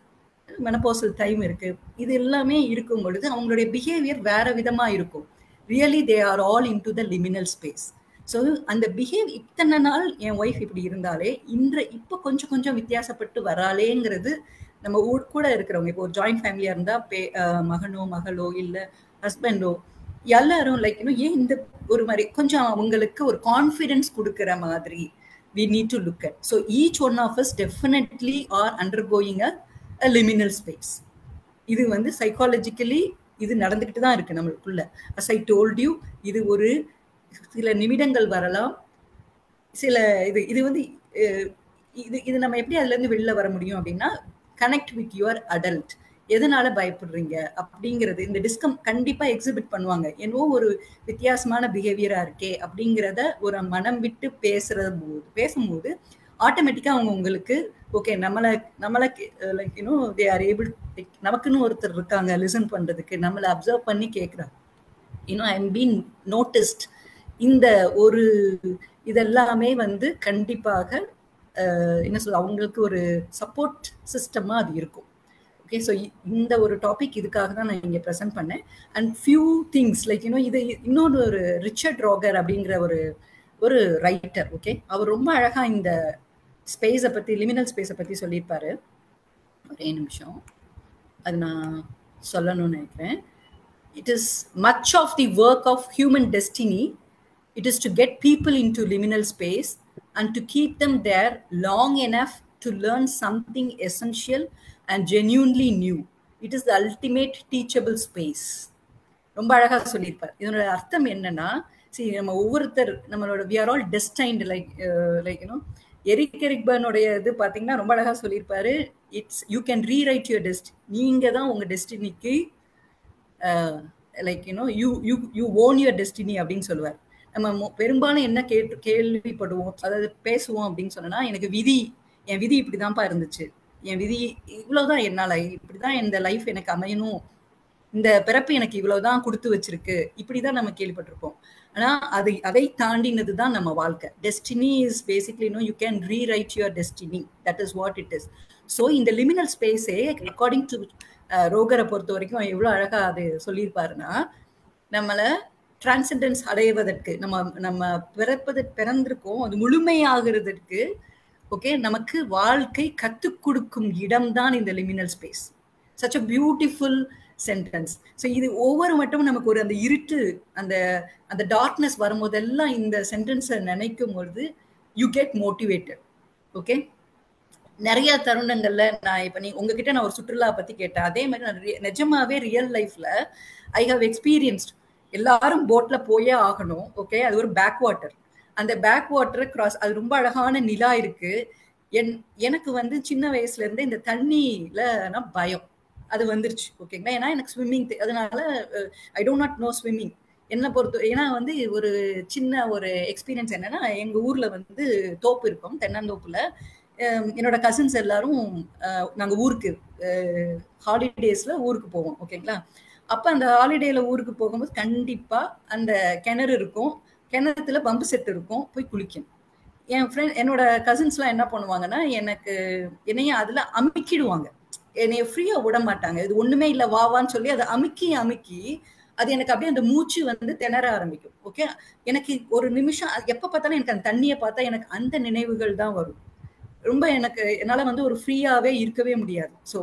மெனப்போசல் டைம் இருக்கு, இது எல்லாமே இருக்கும் பொழுது அவங்களுடைய பிஹேவியர் வேற விதமா இருக்கும். Really they are all in to the liminal space. So அந்த இத்தனை நாள் என் ஒய்ஃப் இப்படி இருந்தாலே இப்போ கொஞ்சம் வித்தியாசப்பட்டு வராளேங்கிறது நம்ம கூட இருக்கிறவங்க. இப்போ ஒரு ஜாயிண்ட் ஃபேமிலியா இருந்தா மகனோ மகளோ இல்லை ஹஸ்பண்டோ எல்லாரும் லைக் ஏன் இந்த ஒரு மாதிரி கொஞ்சம் அவங்களுக்கு ஒரு கான்ஃபிடென்ஸ் கொடுக்குற மாதிரி we need to look at. So each one of us definitely are undergoing a liminal space. இது வந்து சைக்காலஜிக்கலி இது நடந்துக்கிட்டு தான் இருக்கு நம்மளுக்குள்ள. as I told you, இது ஒரு சில நிமிடங்கள் வரலாம், சில இது வந்து இது நம்ம எப்படி அதுல இருந்து வெளில வர முடியும் அப்படின்னா கனெக்ட் வித் யுவர் அடல்ட். எதனால பயப்படுறீங்க அப்படிங்கிறது இந்த கண்டிப்பா எக்ஸிபிட் பண்ணுவாங்க. என்னவோ ஒரு வித்தியாசமான பிஹேவியரா இருக்கே அப்படிங்கிறத ஒரு மனம் விட்டு பேசும்போது ஆட்டோமேட்டிக்கா அவங்க உங்களுக்கு ஓகே நம்மளை லைக் தே ஆர் ஏபிள், நமக்குன்னு ஒருத்தர் இருக்காங்க லிசன் பண்றதுக்கு, நம்மளை அப்சர்வ் பண்ணி கேட்குறாங்க. I am been noticed. இந்த ஒரு இதெல்லாமே வந்து கண்டிப்பாக என்ன சொல்ல அவங்களுக்கு ஒரு சப்போர்ட் சிஸ்டமா அது இருக்கும். ஓகே, ஸோ இந்த ஒரு டாபிக் இதுக்காக தான் நான் இங்கே ப்ரெசென்ட் பண்ணேன். அண்ட் ஃபியூ திங்ஸ் லைக் இது இன்னொரு ஒரு ரிச்சர்ட் ராகர் அப்படிங்கிற ஒரு ரைட்டர். ஓகே, அவர் ரொம்ப அழகா இந்த ஸ்பேஸை பற்றி, லிமினல் ஸ்பேஸை பற்றி சொல்லியிருப்பாரு. ஒரே நிமிஷம், அது நான் சொல்லணும்னு நினைக்கிறேன். It is much of the work of human destiny. It is to get people into liminal space and to keep them there long enough to learn something essential and genuinely new. It is the ultimate teachable space. ரொம்ப அழகா சொல்லியிருப்பார். இதனோட அர்த்தம் என்னன்னா, நம்ம ஒவ்வொருத்தர் நம்மளோட we are all destined like Eric பர்னுடைய இது பார்த்தீங்கன்னா ரொம்ப அழகா சொல்லியிருப்பாரு. you can rewrite your destiny. நீங்க தான் உங்க டெஸ்டினிக்கு like you own your destiny அப்படின்னு சொல்லுவார். நம்ம பெரும்பாலும் என்ன கேள்விப்படுவோம், அதாவது பேசுவோம் அப்படின்னு சொன்னா, எனக்கு என் விதி இப்படிதான்ப்பா இருந்துச்சு, என் விதி இவ்வளவுதான், என்னால இப்படிதான் இந்த லைஃப் எனக்கு அமையணும், இந்த பிறப்பு எனக்கு இவ்வளவுதான் கொடுத்து வச்சிருக்கு, இப்படிதான் நம்ம கேள்விப்பட்டிருப்போம். ஆனா அதை தாண்டினது தான் நம்ம வாழ்க்கை. Destiny is basically you can rewrite your destiny, that is what it is. So இந்த லிமினல் ஸ்பேஸே அக்கார்டிங் டு ரோகரை பொறுத்த வரைக்கும் எவ்வளோ அழகா அது சொல்லியிருப்பாருன்னா, நம்மளை டிரான்செண்டன்ஸ் அடைவதற்கு நம்ம பிறந்திருக்கோம், அது முழுமையாகிறதுக்கு ஓகே நமக்கு வாழ்க்கை கற்றுக் கொடுக்கும் இடம் தான் இந்த liminal space. Such a beautiful sentence. So இது ஒவ்வொரு மட்டும் நமக்கு ஒரு அந்த இருட்டு அந்த டார்க்னஸ் வரும்போதெல்லாம் இந்த சென்டென்ஸை நினைக்கும் பொழுது யூ கெட் மோட்டிவேட்டட். ஓகே, நிறைய தருணங்கள்ல நான் இப்ப உங்ககிட்ட நான் ஒரு சுற்றுலா பத்தி கேட்டேன், அதே மாதிரி நான் நிஜமாவே ரியல் லைஃப்ல ஐ ஹவ் எக்ஸ்பீரியன்ஸ்ட். எல்லாரும் போட்ல போயே ஆகணும். ஓகே, அது ஒரு பேக் வாட்டர். அந்த பேக் வாட்டரை கிராஸ், அது ரொம்ப அழகான நிலா இருக்கு. எனக்கு வந்து சின்ன வயசுல இருந்து இந்த தண்ணியில பயம் அது வந்துருச்சு. ஓகேங்களா, ஏன்னா எனக்கு ஸ்விம்மிங், அதனால I don't not know swimming. என்ன பொறுத்த, ஏன்னா வந்து ஒரு சின்ன ஒரு எக்ஸ்பீரியன்ஸ் என்னன்னா, எங்க ஊர்ல வந்து தோப்பு இருக்கும், தென்னந்தோப்புல என்னோட கசின்ஸ் எல்லாரும் நாங்கள் ஊருக்கு ஹாலிடேஸில் ஊருக்கு போவோம். ஓகேங்களா, அப்ப அந்த ஹாலிடேல ஊருக்கு போகும்போது கண்டிப்பா அந்த கிணறு இருக்கும், கிணத்துல பம்பு செட் இருக்கும், போய் குளிக்கணும். என் ஃப்ரெண்ட் என்னோட கசின்ஸ்லாம் என்ன பண்ணுவாங்கன்னா என்னைய அதுல அமுக்கிடுவாங்க, என்னைய ஃப்ரீயா விட மாட்டாங்க. இது ஒண்ணுமே இல்ல வாவான்னு சொல்லி அதை அமுக்கி அது எனக்கு அப்படியே அந்த மூச்சு வந்து திணற ஆரம்பிக்கும். ஓகே, எனக்கு ஒரு நிமிஷம் எப்ப பார்த்தாலும் எனக்கு அந்த தண்ணியை பார்த்தா எனக்கு அந்த நினைவுகள் தான் வரும். ரொம்ப என்னால வந்து ஒரு ஃப்ரீயாவே இருக்கவே முடியாது. ஸோ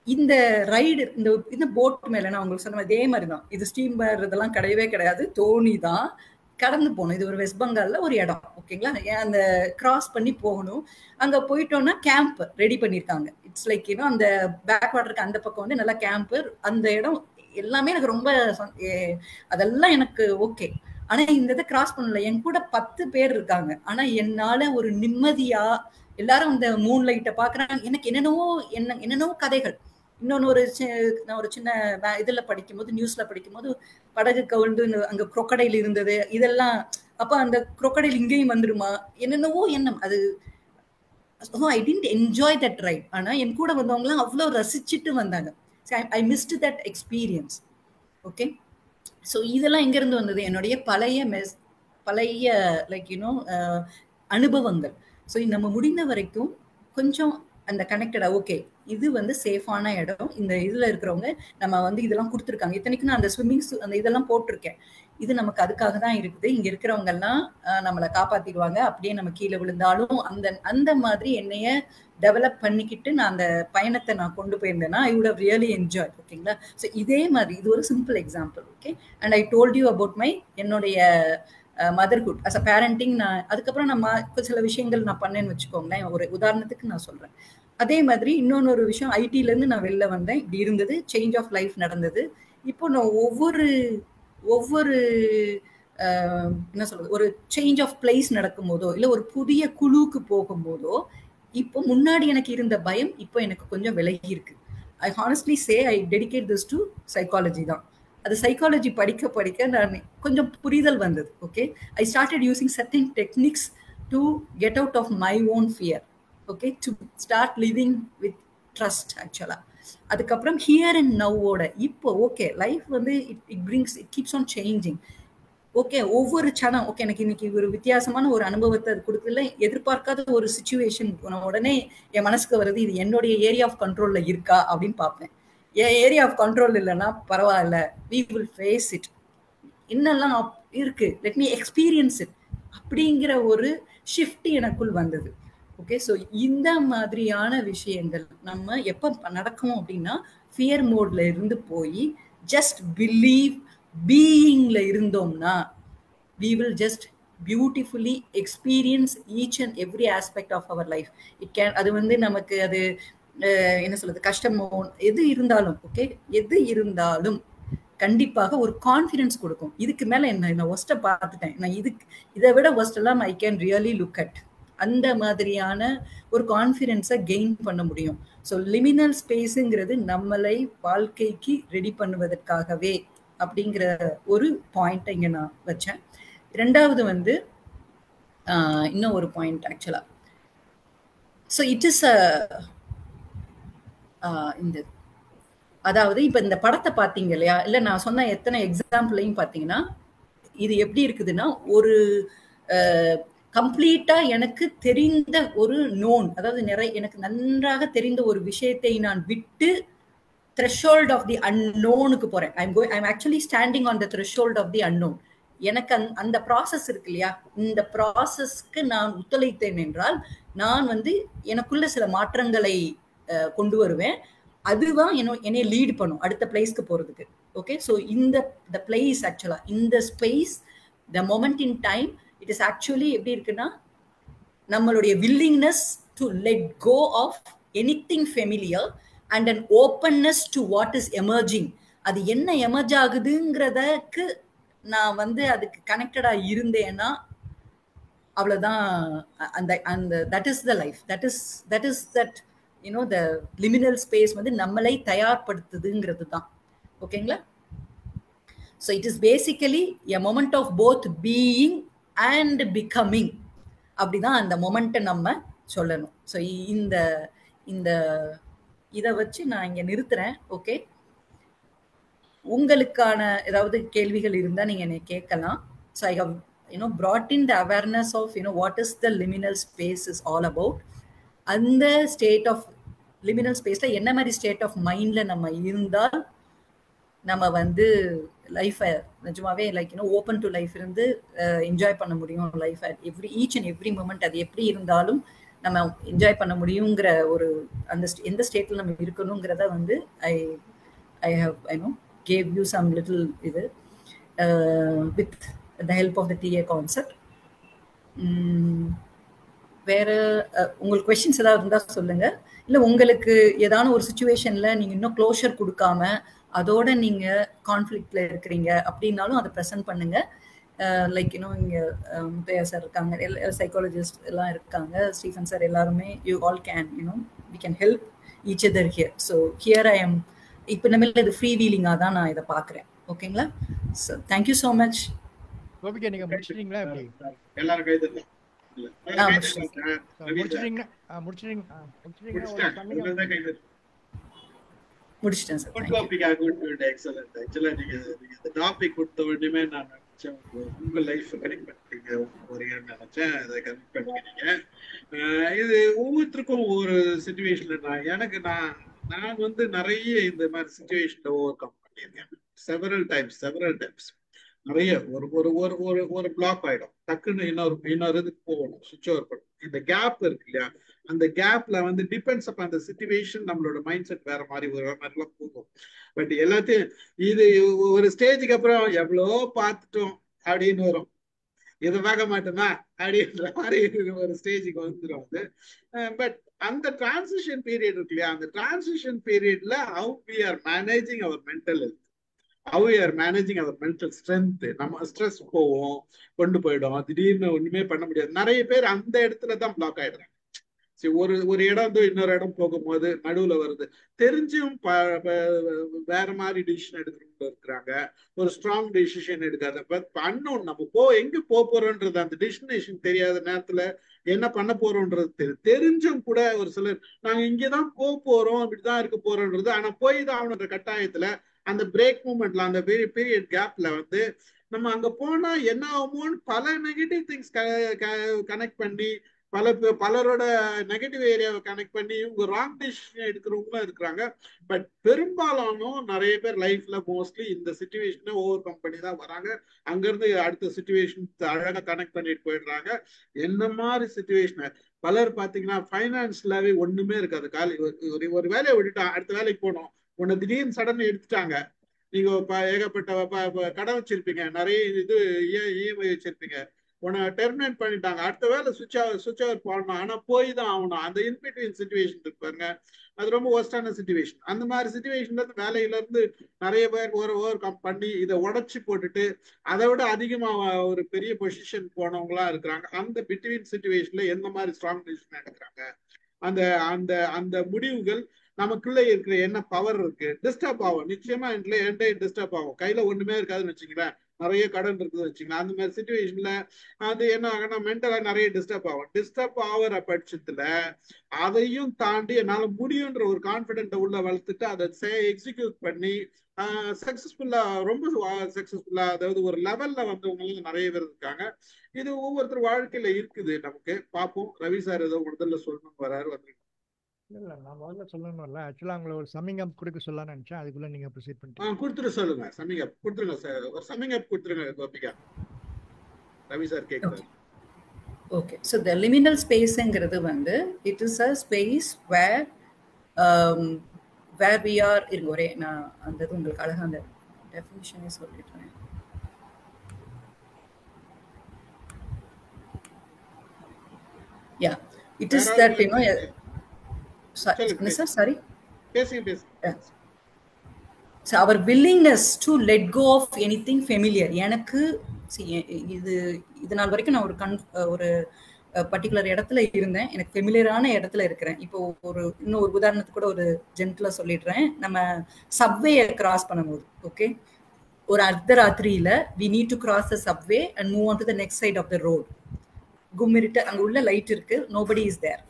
இந்த ரைடு இந்த போட் மேல நான் உங்களுக்கு சொன்ன இதே மாதிரி தான். இது ஸ்டீமர் இதெல்லாம் கிடையவே கிடையாது, தோணி தான் கடந்து போகணும். இது ஒரு வெஸ்ட் பெங்கால்ல ஒரு இடம். ஓகேங்களா, அந்த கிராஸ் பண்ணி போகணும். அங்க போயிட்டோம்னா கேம்ப் ரெடி பண்ணிருக்காங்க. இட்ஸ் லைக் அந்த பேக் வாட்டருக்கு அந்த பக்கம் வந்து நல்லா கேம்ப், அந்த இடம் எல்லாமே எனக்கு ரொம்ப அதெல்லாம் எனக்கு ஓகே. ஆனா இந்த இதை கிராஸ் பண்ணல. என் கூட 10 பேர் இருக்காங்க. ஆனா என்னால ஒரு நிம்மதியா எல்லாரும் அந்த மூன் லைட்டை பாக்குறாங்க. எனக்கு என்னென்னவோ கதைகள். இன்னொன்னு நான் ஒரு சின்ன இதுல படிக்கும்போது, நியூஸ்ல படிக்கும்போது படகு கவுழ்ந்து அங்க குரோக்கடைல் இருந்தது இதெல்லாம். அப்ப அந்த குரோக்கடைல் இங்கேயும் வந்துருமா என்னென்னவோ எண்ணம். அது I didn't enjoy that right. ஆனா என் கூட வந்தவங்க எல்லாம் அவ்வளவு ரசிச்சுட்டு வந்தாங்க. I missed that experience. Okay, so இதெல்லாம் எங்க இருந்து வந்தது? என்னுடைய பழைய லைக் அனுபவங்கள். ஸோ நம்ம முடிந்த வரைக்கும் கொஞ்சம் அந்த கனெக்டடா ஓகே, இது வந்து சேஃபான இடம், இந்த இதுல இருக்கிறவங்க நம்ம வந்து இதெல்லாம் கொடுத்துருக்காங்க. இத்தனைக்கும் நான் அந்த ஸ்விம்மிங் அந்த இதெல்லாம் போட்டிருக்கேன். இது நமக்கு அதுக்காக தான் இருக்குது. இங்க இருக்கிறவங்க எல்லாம் நம்மளை காப்பாத்திடுவாங்க. அப்படியே நம்ம கீழே விழுந்தாலும் அந்த மாதிரி என்னைய டெவலப் பண்ணிக்கிட்டு நான் அந்த பயணத்தை நான் கொண்டு போயிருந்தேன்னா I would have really enjoy. ஓகேங்களா, ஸோ இதே மாதிரி இது ஒரு simple example. Okay, and I told you about என்னுடைய மதர்ஹுட் அஸ் அ பேரண்டிங். நான் அதுக்கப்புறம் சில விஷயங்கள் நான் பண்ணேன்னு வச்சுக்கோங்களேன். ஒரு உதாரணத்துக்கு நான் சொல்றேன். அதே மாதிரி இன்னொரு விஷயம், ஐடில இருந்து நான் வெளில வந்தேன். இப்படி இருந்தது, சேஞ்ச் ஆஃப் லைஃப் நடந்தது. இப்போ நான் ஒவ்வொரு என்ன சொல்றது, ஒரு சேஞ்ச் ஆஃப் பிளேஸ் நடக்கும் போதோ இல்ல ஒரு புதிய குழுக்கு போகும்போதோ இப்போ முன்னாடி எனக்கு இருந்த பயம் இப்போ எனக்கு கொஞ்சம் விலகி இருக்கு. I honestly say I dedicate this to psychology தான். அது சைக்காலஜி படிக்க நான் கொஞ்சம் புரிதல் வந்தது. Okay, I started using certain techniques to get out of my own fear. Okay, to start living with trust ஆக்சுவலா. அதுக்கப்புறம் ஹியர் அண்ட் நவ்வோட இப்போ ஓகே லைஃப் வந்து it keeps on changing. Okay, ஒவ்வொரு சனம் ஓகே எனக்கு இன்னைக்கு ஒரு வித்தியாசமான ஒரு அனுபவத்தை அது கொடுக்கல, எதிர்பார்க்காத ஒரு சிச்சுவேஷன் உடனே என் மனசுக்கு வருது, இது என்னுடைய ஏரியா ஆஃப் கண்ட்ரோல்ல இருக்கா அப்படின்னு பார்ப்பேன். என் ஏரியா ஆஃப் கண்ட்ரோல் இல்லைன்னா பரவாயில்ல, we will face it. என்னெல்லாம் இருக்கு, லெட் மீ எக்ஸ்பீரியன்ஸ் இட் அப்படிங்கிற ஒரு ஷிஃப்ட் எனக்குள் வந்தது. ஓகே, ஸோ இந்த மாதிரியான விஷயங்கள் நம்ம எப்போ நடக்கும் அப்படின்னா ஃபியர் மோட்ல இருந்து போய் ஜஸ்ட் பிலீவ் பீயிங்ல இருந்தோம்னா we will just beautifully experience each and every aspect of our life. அது வந்து நமக்கு அது என்ன சொல்றது, கஷ்டமோ எது இருந்தாலும் ஓகே, எது இருந்தாலும் கண்டிப்பாக ஒரு கான்ஃபிடன்ஸ் கொடுக்கும். இதுக்கு மேல என்ன, நான் ஒஸ்ட்டை பார்த்துட்டேன், நான் இதை விட ஒஸ்ட் எல்லாம் I can really look at. அந்த மாதிரியான ஒரு கான்ஃபிடன்ஸை கெயின் பண்ண முடியும். ஸோ லிமினல் ஸ்பேஸுங்கிறது நம்மளை வாழ்க்கைக்கு ரெடி பண்ணுவதற்காகவே அப்படிங்கிற ஒரு பாயிண்ட் இங்க நான் வச்சேன். ரெண்டாவது வந்து இன்னும் ஒரு பாயிண்ட் ஆக்சுவலா. ஸோ இட் இஸ் அதாவது இப்ப இந்த படத்தை பார்த்தீங்க இல்லையா, இல்ல நான் சொன்ன எத்தனை எக்ஸாம்பிளையும் பார்த்தீங்கன்னா இது எப்படி இருக்குதுன்னா, ஒரு கம்ப்ளீட்டா எனக்கு தெரிந்த ஒரு நோன், அதாவது எனக்கு நன்றாக தெரிந்த ஒரு விஷயத்தை நான் விட்டு threshold of the unknownக்கு போறேன். I'm actually standing on the threshold of the unknown. எனக்கு அந்த ப்ராசஸ் இருக்கு இல்லையா, இந்த ப்ராசஸ்க்கு நான் ஒத்துழைத்தேன் என்றால் நான் வந்து எனக்குள்ள சில மாற்றங்களை கொண்டு வருவேன். அதுதான் என்னை லீட் பண்ணும் அடுத்த பிளேஸ்க்கு போறதுக்கு. ஓகே, ஸோ இந்த பிளேஸ் ஆக்சுவலா, இந்த space, the moment in time, it is actually எப்படி இருக்குன்னா நம்மளுடைய willingness to let go of anything familiar and an openness to what is emerging. அது என்ன எமர்ஜ் ஆகுதுங்கிறதுக்கு நான் வந்து அதுக்கு கனெக்டடா இருந்தேன்னா அவ்வளவுதான். அந்த that is the life, that is that the liminal space வந்து நம்மளை தயார்படுத்துதுங்கிறது தான். ஓகேங்களா, so it is basically a moment of both being and becoming. அப்படிதான் அந்த மொமெண்ட்டை நம்ம சொல்லணும். ஸோ இந்த இதை வச்சு நான் இங்க நிறுத்துறேன். ஓகே, உங்களுக்கான ஏதாவது கேள்விகள் இருந்தா நீங்க என்னை கேட்கலாம். So I have brought in the awareness of what is the liminal space is all about. அந்த ஸ்டேட் ஆஃப் லிமினல் ஸ்பேஸ்ல என்ன மாதிரி ஸ்டேட் ஆஃப் மைண்ட்ல நம்ம இருந்தால் நம்ம வந்து லைஃபை நிஜமாவே ஓப்பன் டு லைஃப் இருந்து என்ஜாய் பண்ண முடியும். Life each and every moment அது எப்படி இருந்தாலும் நம்ம என்ஜாய் பண்ண முடியுங்கிற ஒரு அந்த எந்த ஸ்டேட்ல நம்ம இருக்கணுங்கிறத வந்து I have gave you some little with the help of the TA concept. வேற உங்களுக்கு கொஸ்டின்ஸ் ஏதாவது இருந்தா சொல்லுங்க. இல்ல உங்களுக்கு ஏதான ஒரு சிச்சுவேஷன்ல நீங்க இன்னும் க்ளோஷர் கொடுக்காம அதோட நீங்க கான்ஃப்ளிக்ட்ல இருக்கிறீங்க அப்படின்னாலும் அதை ப்ரெசென்ட் பண்ணுங்க. லைக் இங்க முத்தையா சார் இருக்காங்க, சைக்காலஜிஸ்ட் எல்லாம் இருக்காங்க, ஸ்டீஃபன் சார், எல்லாருமே you all can we can help each other here. So here I am. இப்போ நம்ம இது ஃப்ரீ வீலிங்காக தான் நான் இதை பார்க்குறேன். ஓகேங்களா? So thank you so much. Gopika நீங்க முடிச்சிட்டீங்களா? எப்படி எல்லாரும் கைது முடிச்சிட்டேன் சார். Gopika good excellent. ஆக்சுவலா நீங்க இந்த டாபிக் கொடுத்த உடனே நான் நினைச்சேன் உங்க லைஃப் கனெக்ட் பண்ணிட்டீங்க ஒரு நினைச்சேன். அதை கனெக்ட் பண்ணிக்கிறீங்க. இது ஒவ்வொருத்தருக்கும் ஒரு சிச்சுவேஷன்ல நான் வந்து நிறைய இந்த மாதிரி சிச்சுவேஷன்ல ஓவர் கம் பண்ணியிருக்கேன். செவரல் டைம்ஸ் நிறைய ஒரு பிளாக் ஆயிடும். டக்குன்னு இன்னொரு இதுக்கு போகணும், சுவிட்ச் ஓவர் பண்ணும். இந்த கேப் இருக்கு இல்லையா, அந்த கேப்ல வந்து டிபெண்ட்ஸ் அப்ப அந்த சிச்சுவேஷன் நம்மளோட மைண்ட் செட் வேற மாதிரிலாம் போகும். பட் எல்லாத்தையும் இது ஒரு ஸ்டேஜுக்கு அப்புறம் எவ்வளோ பார்த்துட்டோம் அப்படின்னு வரும். இது பார்க்க மாட்டோமா அப்படின்ற மாதிரி ஒரு ஸ்டேஜுக்கு வந்துடும் அது. பட் அந்த டிரான்சிஷன் பீரியட் இருக்கு இல்லையா, அந்த டிரான்சிஷன் பீரியட்ல how we are managing our mental health, how we are managing our mental strength. நம்ம ஸ்ட்ரெஸ் போவோம், கொண்டு போயிடும், திடீர்னு ஒண்ணுமே பண்ண முடியாது. நிறைய பேர் அந்த இடத்துல தான் பிளாக் ஆயிடுறாங்க. ஒரு இடம் வந்து இன்னொரு இடம் போகும்போது நடுவுல வருது, தெரிஞ்சும் வேற மாதிரி டிசிஷன் எடுக்கிறவங்க இருக்கிறாங்க. ஒரு ஸ்ட்ராங் டிசிஷன் எடுக்காத அன்னோன் நம்ம எங்க போறோன்றது அந்த டெஸ்டினேஷன் தெரியாத நேரத்துல என்ன பண்ண போறோம்ன்றது தெரிஞ்சும் கூட ஒரு சிலர் நாங்க இங்கதான் போறோம், இப்படிதான் இருக்க போறோம்ன்றது, ஆனா போய் தான் ஆகணுன்ற கட்டாயத்துல அந்த பிரேக் மூமெண்ட்ல அந்த பீரியட் கேப்ல வந்து நம்ம அங்க போனா என்ன ஆகுமோன்னு பல நெகட்டிவ் திங்ஸ் கனெக்ட் பண்ணி பலரோட நெகட்டிவ் ஏரியாவை கனெக்ட் பண்ணி இவங்க ராங் டிசிஷன் எடுக்கிறவங்களும் இருக்கிறாங்க. பட் பெரும்பாலானும் நிறைய பேர் லைஃப்ல மோஸ்ட்லி இந்த சிச்சுவேஷனை ஓவர் கம் பண்ணி தான் வராங்க. அங்கிருந்து அடுத்த சிச்சுவேஷன் அழகா கனெக்ட் பண்ணிட்டு போயிடுறாங்க. என்ன மாதிரி சிச்சுவேஷன் பலர் பாத்தீங்கன்னா ஃபைனான்ஸ்லாவே ஒண்ணுமே இருக்காது. ஒரு வேலையை விட்டுட்டா அடுத்த வேலைக்கு போனோம், உன்னை திடீர்னு சடனை எடுத்துட்டாங்க. நீங்க ஏகப்பட்ட கடன் வச்சிருப்பீங்க, நிறைய இஎம்ஐ வச்சிருப்பீங்க, உன்னை டெர்மினேட் பண்ணிட்டாங்க, அடுத்த வேலை சுவிட்ச் ஓவர் போடணும், ஆனா போய் தான் ஆகணும். அந்த இன்பிட்வீன் சிச்சுவேஷன் இருக்கு பாருங்க, அது ரொம்ப ஒர்ஸ்டான சிச்சுவேஷன். அந்த மாதிரி சிச்சுவேஷன்ல இருந்து வேலையில இருந்து நிறைய பேர் ஓவர் கம் பண்ணி இதை உடச்சி போட்டுட்டு அதை விட அதிகமா ஒரு பெரிய பொசிஷன் போனவங்களா இருக்கிறாங்க. அந்த பிட்வீன் சிச்சுவேஷன்ல எந்த மாதிரி ஸ்ட்ராங் டிசிஷன் எடுக்கிறாங்க, அந்த அந்த அந்த முடிவுகள் நமக்குள்ள இருக்கிற என்ன பவர் இருக்கு டிஸ்டர்ப் ஆகும். நிச்சயமா என்கிட்ட டிஸ்டர்ப் ஆகும். கையில ஒண்ணுமே இருக்காதுன்னு வச்சுங்களேன், நிறைய கடன் இருக்குதுன்னு வச்சுக்கலாம். அந்த மாதிரி சிச்சுவேஷன்ல அது என்ன ஆகும்னா மென்டலா நிறைய டிஸ்டர்ப் ஆகும். டிஸ்டர்ப் ஆகிற பட்சத்துல அதையும் தாண்டி என்னால முடியுன்ற ஒரு கான்பிடென்ட் உள்ள வளர்த்துட்டு அதை எக்ஸிக்யூட் பண்ணி சக்சஸ்ஃபுல்லா, ரொம்ப சக்சஸ்ஃபுல்லா, அதாவது ஒரு லெவல்ல வந்தவங்க நிறைய பேர் இருக்காங்க. இது ஒவ்வொருத்தர் வாழ்க்கையில இருக்குது. நமக்கு பார்ப்போம். ரவி சார் ஏதோ முதல்ல சொல்லணும் வராரு, வந்து இல்ல நான் முதல்ல சொல்லணும்ல, ஆக்சுவலா உங்களை ஒரு சம்மிங் அப் கொடுக்க சொல்லலாம்னு நினைச்சேன். அதுக்குள்ள நீங்க ப்ரொசீட் பண்ணிட்டீங்க. கொடுத்துட்டு சொல்லுங்க. சம்மிங் அப் கொடுத்துருங்க சார், ஒரு சம்மிங் அப் கொடுத்துருங்க கோபிகா. ரவி சார் கேக்குறாரு. ஓகே, ஸோ த லிமினல் ஸ்பேஸ்ங்கிறது வந்து it is a space where we are. இருங்க ஒரே நான் அந்த இது உங்களுக்கு அழகாக அந்த டெஃபினிஷனே சொல்லிடுறேன். Yeah, it is that sorry so our willingness to let go of anything familiar. எனக்கு இது நாள் வரைக்கும் நான் ஒரு பர்டிகுலர் இடத்துல இருந்தேன், எனக்கு ஃபெமிலியரான இடத்துல இருக்கிறேன். இப்போ இன்னும் ஒரு உதாரணத்துக்கு கூட ஒரு ஜென்டலா சொல்லிடுறேன். நம்ம சப்வேயை கிராஸ் பண்ணும்போது, ஓகே, ஒரு அர்த்தராத்திரியில we need to cross the subway and move on to the next side of the road. கும்மிருட்டு, அங்க உள்ள லைட் இருக்கு, nobody is there.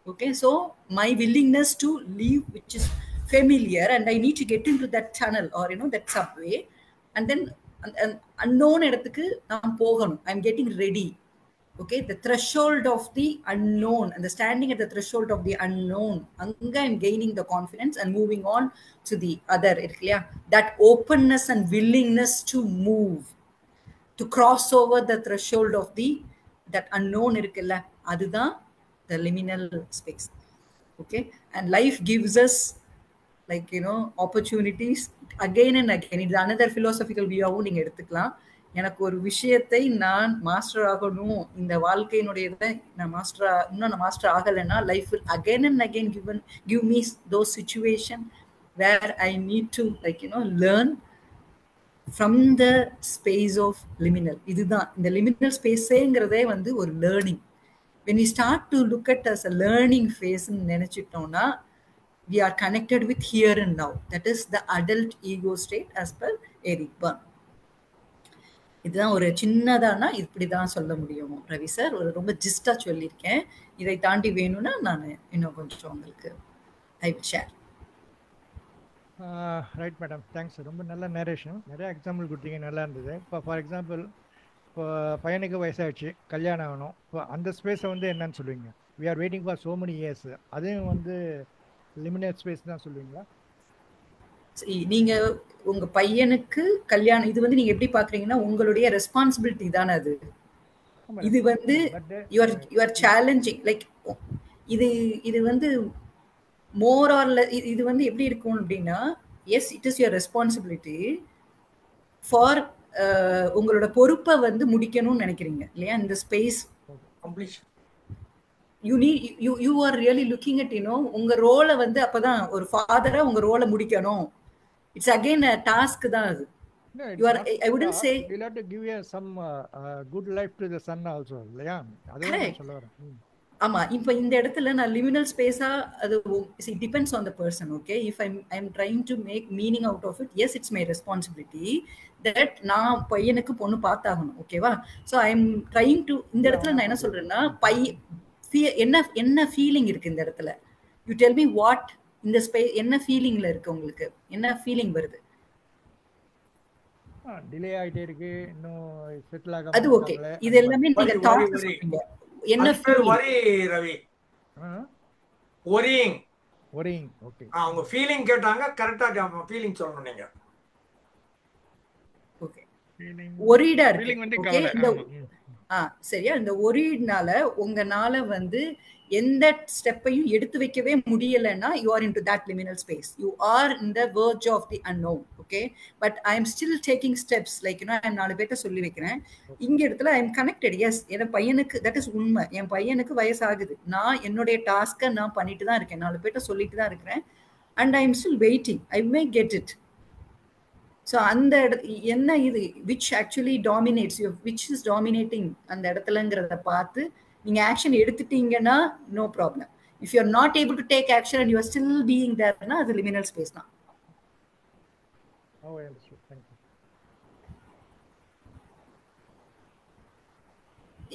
Okay, so my willingness to leave, which is familiar and I need to get into that tunnel or that subway, and then unknown இடத்துக்கு நான் போகணும். I'm getting ready. Okay, the threshold of the unknown and the standing at the threshold of the unknown, anga I'm gaining the confidence and moving on to the other. That openness and willingness to move, to cross over the threshold of that unknown irukilla, adudha the liminal space. Okay, and life gives us opportunities again and again. It's another philosophical view ஆவும் நீங்க எடுத்துக்கலாம். எனக்கு ஒரு விஷயத்தை நான் master ஆகணும், இந்த வாழ்க்கையினுடைய நான் மாஸ்டர் ஆகலைன்னா life will again and again give me those situation where I need to learn from the space of liminal. இதுதான் இந்த liminal spaceங்கிறதே ஒரு learning. When we start to look at as a learning phase நினைச்சிட்டோம்னா we are connected with here and now. That is the adult ego state as per Eric Berne. இதுதான் ஒரு சின்னதானா இப்படிதான் சொல்ல முடியும் Ravi sir. ஒரு ரொம்ப ஜிஸ்டா சொல்லியிருக்கேன். இதை தாண்டி வேணும்னா நான் இன்னும் கொஞ்சம் உங்களுக்கு I will share. Right madam, thanks. ரொம்ப நல்ல நேரேஷன், நிறைய எக்ஸாம்பிள் கொடுத்தீங்க, நல்லா இருந்தது. இப்போ ஃபார் எக்ஸாம்பிள் இப்போ பையனுக்கு வயசாகிடுச்சு, கல்யாணம் ஆகணும், இப்போ அந்த ஸ்பேஸை என்னன்னு சொல்லுவீங்க? We are waiting for so many years, அதையும் லிமினேட் ஸ்பேஸ் தான் சொல்லுவீங்களா? நீங்க உங்க பையனுக்கு கல்யாணம், இது நீங்க எப்படி பாக்குறீங்கன்னா உங்களுடைய ரெஸ்பான்சிபிலிட்டி தானே அது. இது யூ ஆர் சேலஞ்சிங் லைக் இது மோர் ஆர் இது எப்படி இருக்கும் அப்படின்னா, S it is your responsibility for உங்களோட பொறுப்பை முடிக்கணும்னு நினைக்கிறீங்க இல்லையா இந்த space. you are really looking at உங்க ரோலை அப்பதான் ஒரு ஃபாதரா உங்க ரோலை முடிக்கணும். It's again a task தான் அது. No, You are, I wouldn't say. You'll have to give some good life to the son also. Yeah, correct. ஆமா, இப்போ இந்த இடத்துல நான் liminal space-ஆ அது it depends on the person. Okay, if I'm trying to make meaning out of it, yes, it's my responsibility that நான் பையனுக்கு பொண்ணு பார்த்தாகணும். ஓகேவா? So I'm trying to இந்த இடத்துல நான் என்ன சொல்றேன்னா என்ன ஃபீலிங் இருக்கு இந்த இடத்துல? யூ டெல் மீ வாட் இந்த ஸ்பேஸ் என்ன ஃபீலிங்ல இருக்கு உங்களுக்கு? என்ன ஃபீலிங் வருது? டிலே ஆயிட்டே இருக்கு, இன்னும் செட்டில் ஆகாம அது ஓகே. இது எல்லாமே நீங்க தாட்ஸ் சொல்றீங்க. என்ன வரி ரவி? worrying okay. அவங்க ஃபீலிங் கேட்டாங்க, கரெக்ட்டா ஃபீலிங் சொல்லணும் நீங்க. ஓகே, worried-ஆ இருக்கு. ஓகே, இந்த சரியா, இந்த ஒரீட்னால உங்கனால எந்த ஸ்டெப்பையும் எடுத்து வைக்கவே முடியலன்னா you are into that liminal space. You are in the verge of the unknown. Okay, but I am still taking steps like I am 4 பேர்ட்ட சொல்லி வைக்கிறேன். இங்க இடத்துல ஐ எம் கனெக்டட். எஸ், என் பையனுக்கு தட் இஸ் உண்மை. என் பையனுக்கு வயசாகுது, நான் என்னுடைய டாஸ்கை நான் பண்ணிட்டு தான் இருக்கேன், 4 பேர்ட்ட சொல்லிட்டு தான் இருக்கிறேன். And I am still waiting, I may get it. So அந்த என்ன இது which actually dominates you, which is dominating அந்த இடத்துலங்கிறத பார்த்து நீங்க ஆக்ஷன் எடுத்துட்டீங்கன்னா no problem. If you are not able to take action and you are still being தேர்னா அது லிமினல் ஸ்பேஸ் தான்.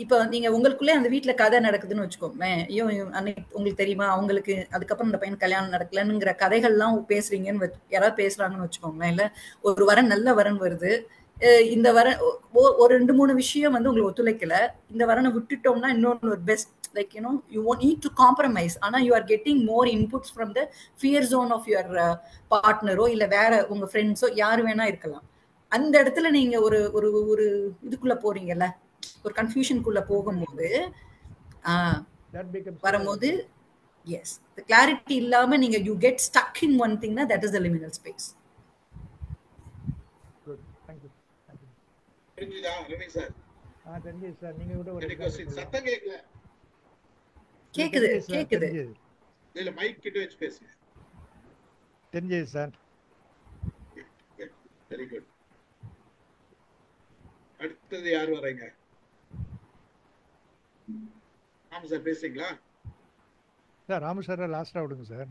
இப்போ நீங்க உங்களுக்குள்ளே அந்த வீட்டுல கதை நடக்குதுன்னு வச்சுக்கோங்க. ஐயோ அன்னைக்கு உங்களுக்கு தெரியுமா, அவங்களுக்கு அதுக்கப்புறம் இந்த பையன் கல்யாணம் நடக்கலன்னுங்கிற கதைகள்லாம் பேசுறீங்கன்னு யாராவது பேசுறாங்கன்னு வச்சுக்கோங்களேன். இல்ல ஒரு வரன் நல்ல வரன் வருது, இந்த வரன் ஒரு 2-3 விஷயம் உங்களுக்கு ஒத்துழைக்கல, இந்த வரனை விட்டுட்டோம்னா இன்னொன்று ஒரு best like you won't need to compromise. ஆனா you are getting more inputs from the fear zone of your partner-ஓ இல்ல வேற உங்க ஃப்ரெண்ட்ஸோ யாரு வேணா இருக்கலாம். அந்த இடத்துல நீங்க ஒரு ஒரு இதுக்குள்ள போறீங்கல்ல, ஒரு கன்ஃபியூஷனுக்குள்ள போகும்போது வரும்போது எஸ் the clarity இல்லாம நீங்க you get stuck in one thing, that is the liminal space. Good, thank you. தெரிஞ்சுதா ரவி சார்? தெரிஞ்சு சார். நீங்க கூட ஒரு சத்தம் கேட்கல. கேக்குது இல்ல மைக் கிட்ட வச்சு பேசுங்க. தெரிஞ்சு சார். Very good. அடுத்தது யார் வரீங்க? ராமு சார் பேசுறீங்களா? சார் ராமு சார் லாஸ்டா விடுங்க சார்.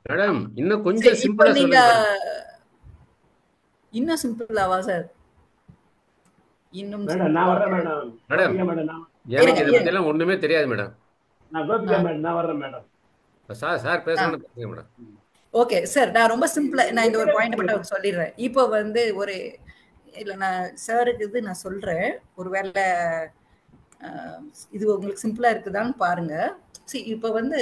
மேடம் இன்னும் கொஞ்சம் சிம்பிளா சொல்லுங்க. இன்னும் சிம்பிளாவா சார்? இன்னும் மேடம் நான் வரேன் மேடம். மேடம் எனக்கு இத பத்தி எல்லாம் ஒண்ணுமே தெரியாது மேடம். நான் கோபிகா மேடம் நான் வரேன் மேடம். சார் பேசணும் மேடம். ஓகே சார், நான் ரொம்ப சிம்பிளா நான் இந்த ஒரு பாயிண்ட் மட்டும் சொல்லிடுறேன். இப்போ வந்து ஒரு இல்லை, நான் சாருக்கு இது நான் சொல்றேன், ஒருவேளை இது உங்களுக்கு சிம்பிளா இருக்குதான்னு பாருங்க. சரி, இப்போ வந்து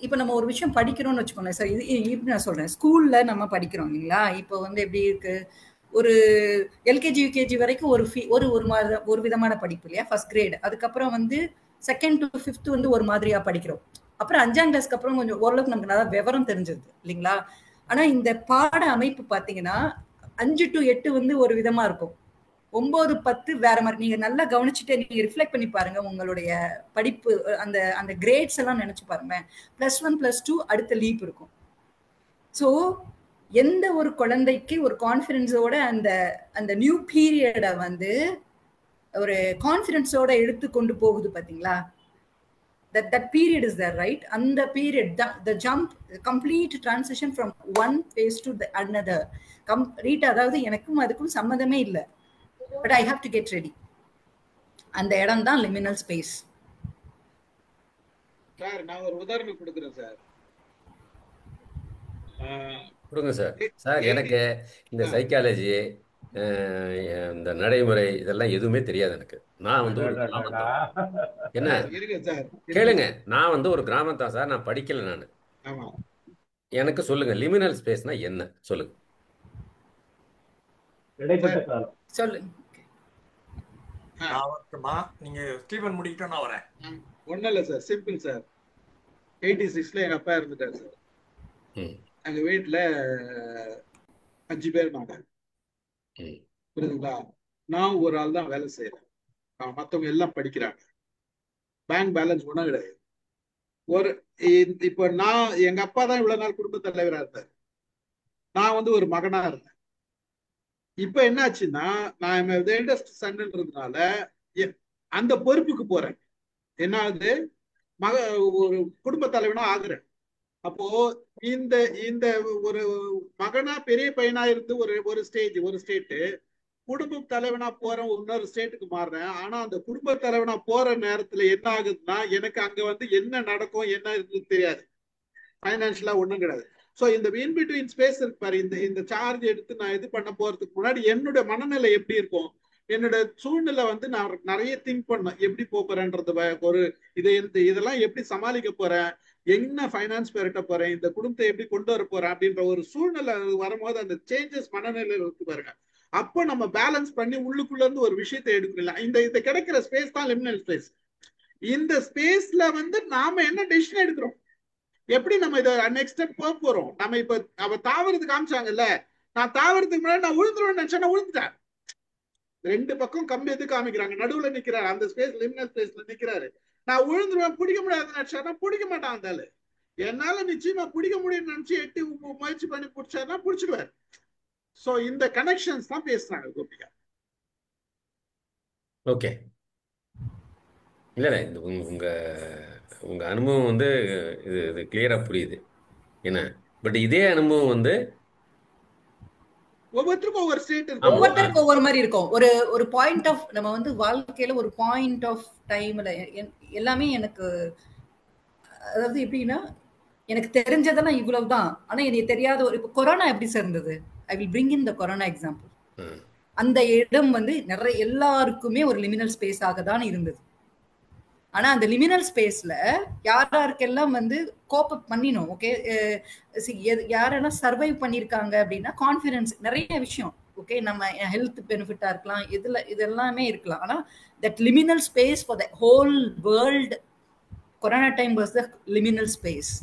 இப்போ நம்ம ஒரு விஷயம் படிக்கிறோம்னு வச்சுக்கோங்க சார். இது இப்படி நான் சொல்றேன், ஸ்கூல்ல நம்ம படிக்கிறோம் இல்லைங்களா? இப்போ வந்து எப்படி இருக்கு, ஒரு எல்கேஜி யூகேஜி வரைக்கும் ஒரு விதமான படிப்பு இல்லையா, ஃபர்ஸ்ட் கிரேட். அதுக்கப்புறம் வந்து 2nd to 5th வந்து ஒரு மாதிரியா படிக்கிறோம். அப்புறம் 5ஆம் கிளாஸ்க்கு அப்புறம் கொஞ்சம் ஓரளவுக்கு நமக்கு நல்லா விவரம் தெரிஞ்சது இல்லைங்களா? ஆனா இந்த பாட அமைப்பு பாத்தீங்கன்னா 5 to 8 வந்து ஒரு விதமா இருக்கும், 9, 10 வேற மாதிரி. நீங்க நல்லா கவனிச்சுட்டு நீங்க ரிஃப்ளெக்ட் பண்ணி பாருங்க உங்களுடைய படிப்பு, அந்த அந்த கிரேட்ஸ் எல்லாம் நினைச்சு பாருங்க. +1 +2 அடுத்த லீப் இருக்கும். ஸோ எந்த ஒரு குழந்தைக்கு ஒரு கான்ஃபிடன்ஸோட அந்த அந்த நியூ பீரியடை வந்து ஒரு கான்ஃபிடன்ஸோட எடுத்து கொண்டு போகுது பாத்தீங்களா? that period is there, right? And the period, the jump, complete transition from one phase to the another, complete. அதாவது எனக்கும் அதுக்கும் சம்மந்தமே இல்லை, but I have to get ready. அந்த இடம் தான் லிமினல் ஸ்பேஸ். சார் நான் ஒரு உதாரணம் கொடுக்குறேன் சார். கொடுங்க சார். சார் எனக்கு இந்த சைக்காலஜி, இந்த நடைமுறை இதெல்லாம் எதுவுமே தெரியாது எனக்கு. நான் வந்து ஒரு என்ன கேளுங்க, நான் வந்து ஒரு கிராமத்தான் சார், நான் படிக்கல. நான் எனக்கு சொல்லுங்க, லிமினல் ஸ்பேஸ்னா என்ன சொல்லுங்க. சொல்லுங்க. நீங்க ஸ்டீவன் முடிக்கிட்டா நான் வரேன். ஒன்னும் இல்லை சார், சிம்பிள் சார். 86ல எங்க அப்பா இருந்துட்டார் சார். எங்க வீட்டுல 5 பேர் நாங்க, புரியுதுங்களா? நான் ஒரு ஆள் தான் வேலை செய்யறேன், மற்றவங்க எல்லாம் படிக்கிறாங்க. பேங்க் பேலன்ஸ் ஒன்றும் கிடையாது. இப்ப நான், எங்க அப்பா தான் இவ்வளவு நாள் குடும்ப தலைவரா இருந்தார், நான் வந்து ஒரு மகனா இருந்தேன். இப்ப என்னாச்சுன்னா, நான் எல்டஸ்ட் சன்ன்றதுனால அந்த பொறுப்புக்கு போறேன். என்ன ஆகுது, ஒரு குடும்ப தலைவனா ஆகுறேன். அப்போ இந்த இந்த ஒரு மகனா பெரிய பையனா இருந்து ஒரு ஸ்டேட்டு குடும்ப தலைவனா போறேன், இன்னொரு ஸ்டேட்டுக்கு மாறுறேன். ஆனா அந்த குடும்ப தலைவனா போற நேரத்துல என்ன ஆகுதுன்னா, எனக்கு அங்க வந்து என்ன நடக்கும் என்ன இருக்குன்னு தெரியாது, பைனான்சியலா ஒண்ணும் கிடையாது. ஸோ இந்த இன் பிட்வீன் ஸ்பேஸ் இருக்கு பாரு, இந்த சார்ஜ் எடுத்து நான் இது பண்ண போறதுக்கு முன்னாடி என்னுடைய மனநிலை எப்படி இருக்கும், என்னோட சூழ்நிலை வந்து நான் நிறைய திங்க் பண்ணேன், எப்படி போறேன்றது, ஒரு இதெல்லாம் எப்படி சமாளிக்க போறேன், என்ன ஃபைனான்ஸ் பெரட்ட போறேன், இந்த குடும்பத்தை எப்படி கொண்டு வர போறேன் அப்படின்ற ஒரு சூழ்நிலை வரும்போது அந்த சேஞ்சஸ் மனநிலையில இருக்கு பாருங்க. அப்போ நம்ம பேலன்ஸ் பண்ணி உள்ளுக்குள்ள இருந்து ஒரு விஷயத்தை எடுக்கலாம். இந்த கிடைக்கிற ஸ்பேஸ் தான் லிமினல் ஸ்பேஸ். இந்த ஸ்பேஸ்ல வந்து நாம என்ன டெசிஷன் எடுக்கிறோம், எப்படி நம்ம இதை நெக்ஸ்ட் ஸ்டெப் போக போறோம். நம்ம இப்ப அவ தாவறது காமிச்சாங்கல்ல, நான் தாவறதுக்கு முன்னாடி நான் விழுந்துருவேன்னு நினைச்சேன், விழுந்துட்டேன். 2 பக்கம் கம்பி எது காமிக்கிறாங்க, நடுவுல நிக்கிறாரு, அந்த ஸ்பேஸ் லிமினல் ஸ்பேஸ்ல நிக்கிறாரு. நான் விழுந்துருவேன், பிடிக்க முடியாதுன்னு நினைச்சா பிடிக்க மாட்டான் அந்த ஆளு. என்னால நிச்சயமா பிடிக்க முடியும்னு நினைச்சு 8 முயற்சி பண்ணி பிடிச்சாருன்னா பிடிச்சிடுவாரு. சோ இந்த கனெக்ஷன்ஸ் தான் பேசுறாங்க கோபிகா. ஓகே, இல்லை இந்த உங்க அனுபவம் வந்து இது கிளியரா புரியுது என்ன. பட் இதே அனுபவம் வந்து ஒவ்வொருத்தருக்கும் ஒவ்வொரு ஸ்டேட் இருக்கு, ஒவ்வொருத்தருக்கும் ஒவ்வொரு மாதிரி இருக்கும். ஒரு பாயிண்ட் ஆஃப், நம்ம வந்து வாழ்க்கையில ஒரு பாயிண்ட் ஆஃப் டைம்ல எல்லாமே எனக்கு, அதாவது எப்படின்னா, எனக்கு தெரிஞ்சதெல்லாம் இவ்வளவுதான். ஆனா எனக்கு தெரியாத ஒரு, இப்போ கொரோனா எப்படி சேர்ந்தது, I will bring in the corona example. அந்த இடம் வந்து நிறைய எல்லாருக்குமே ஒரு லிமினல் ஸ்பேஸ் ஆக தான் இருந்தது. ஆனா அந்த லிமினல் ஸ்பேஸ்ல யாருக்கெல்லாம் வந்து கோப் அப் பண்ணினோம், ஓகே, யாரெல்லாம் சர்வைவ் பண்ணியிருக்காங்க அப்படின்னா, கான்ஃபிடன்ஸ், நிறைய விஷயம், ஓகே, நம்ம ஹெல்த் பெனிஃபிட்டா இருக்கலாம், இதெல்லாமே இருக்கலாம். ஆனா that liminal space for the whole world, corona time was the liminal space.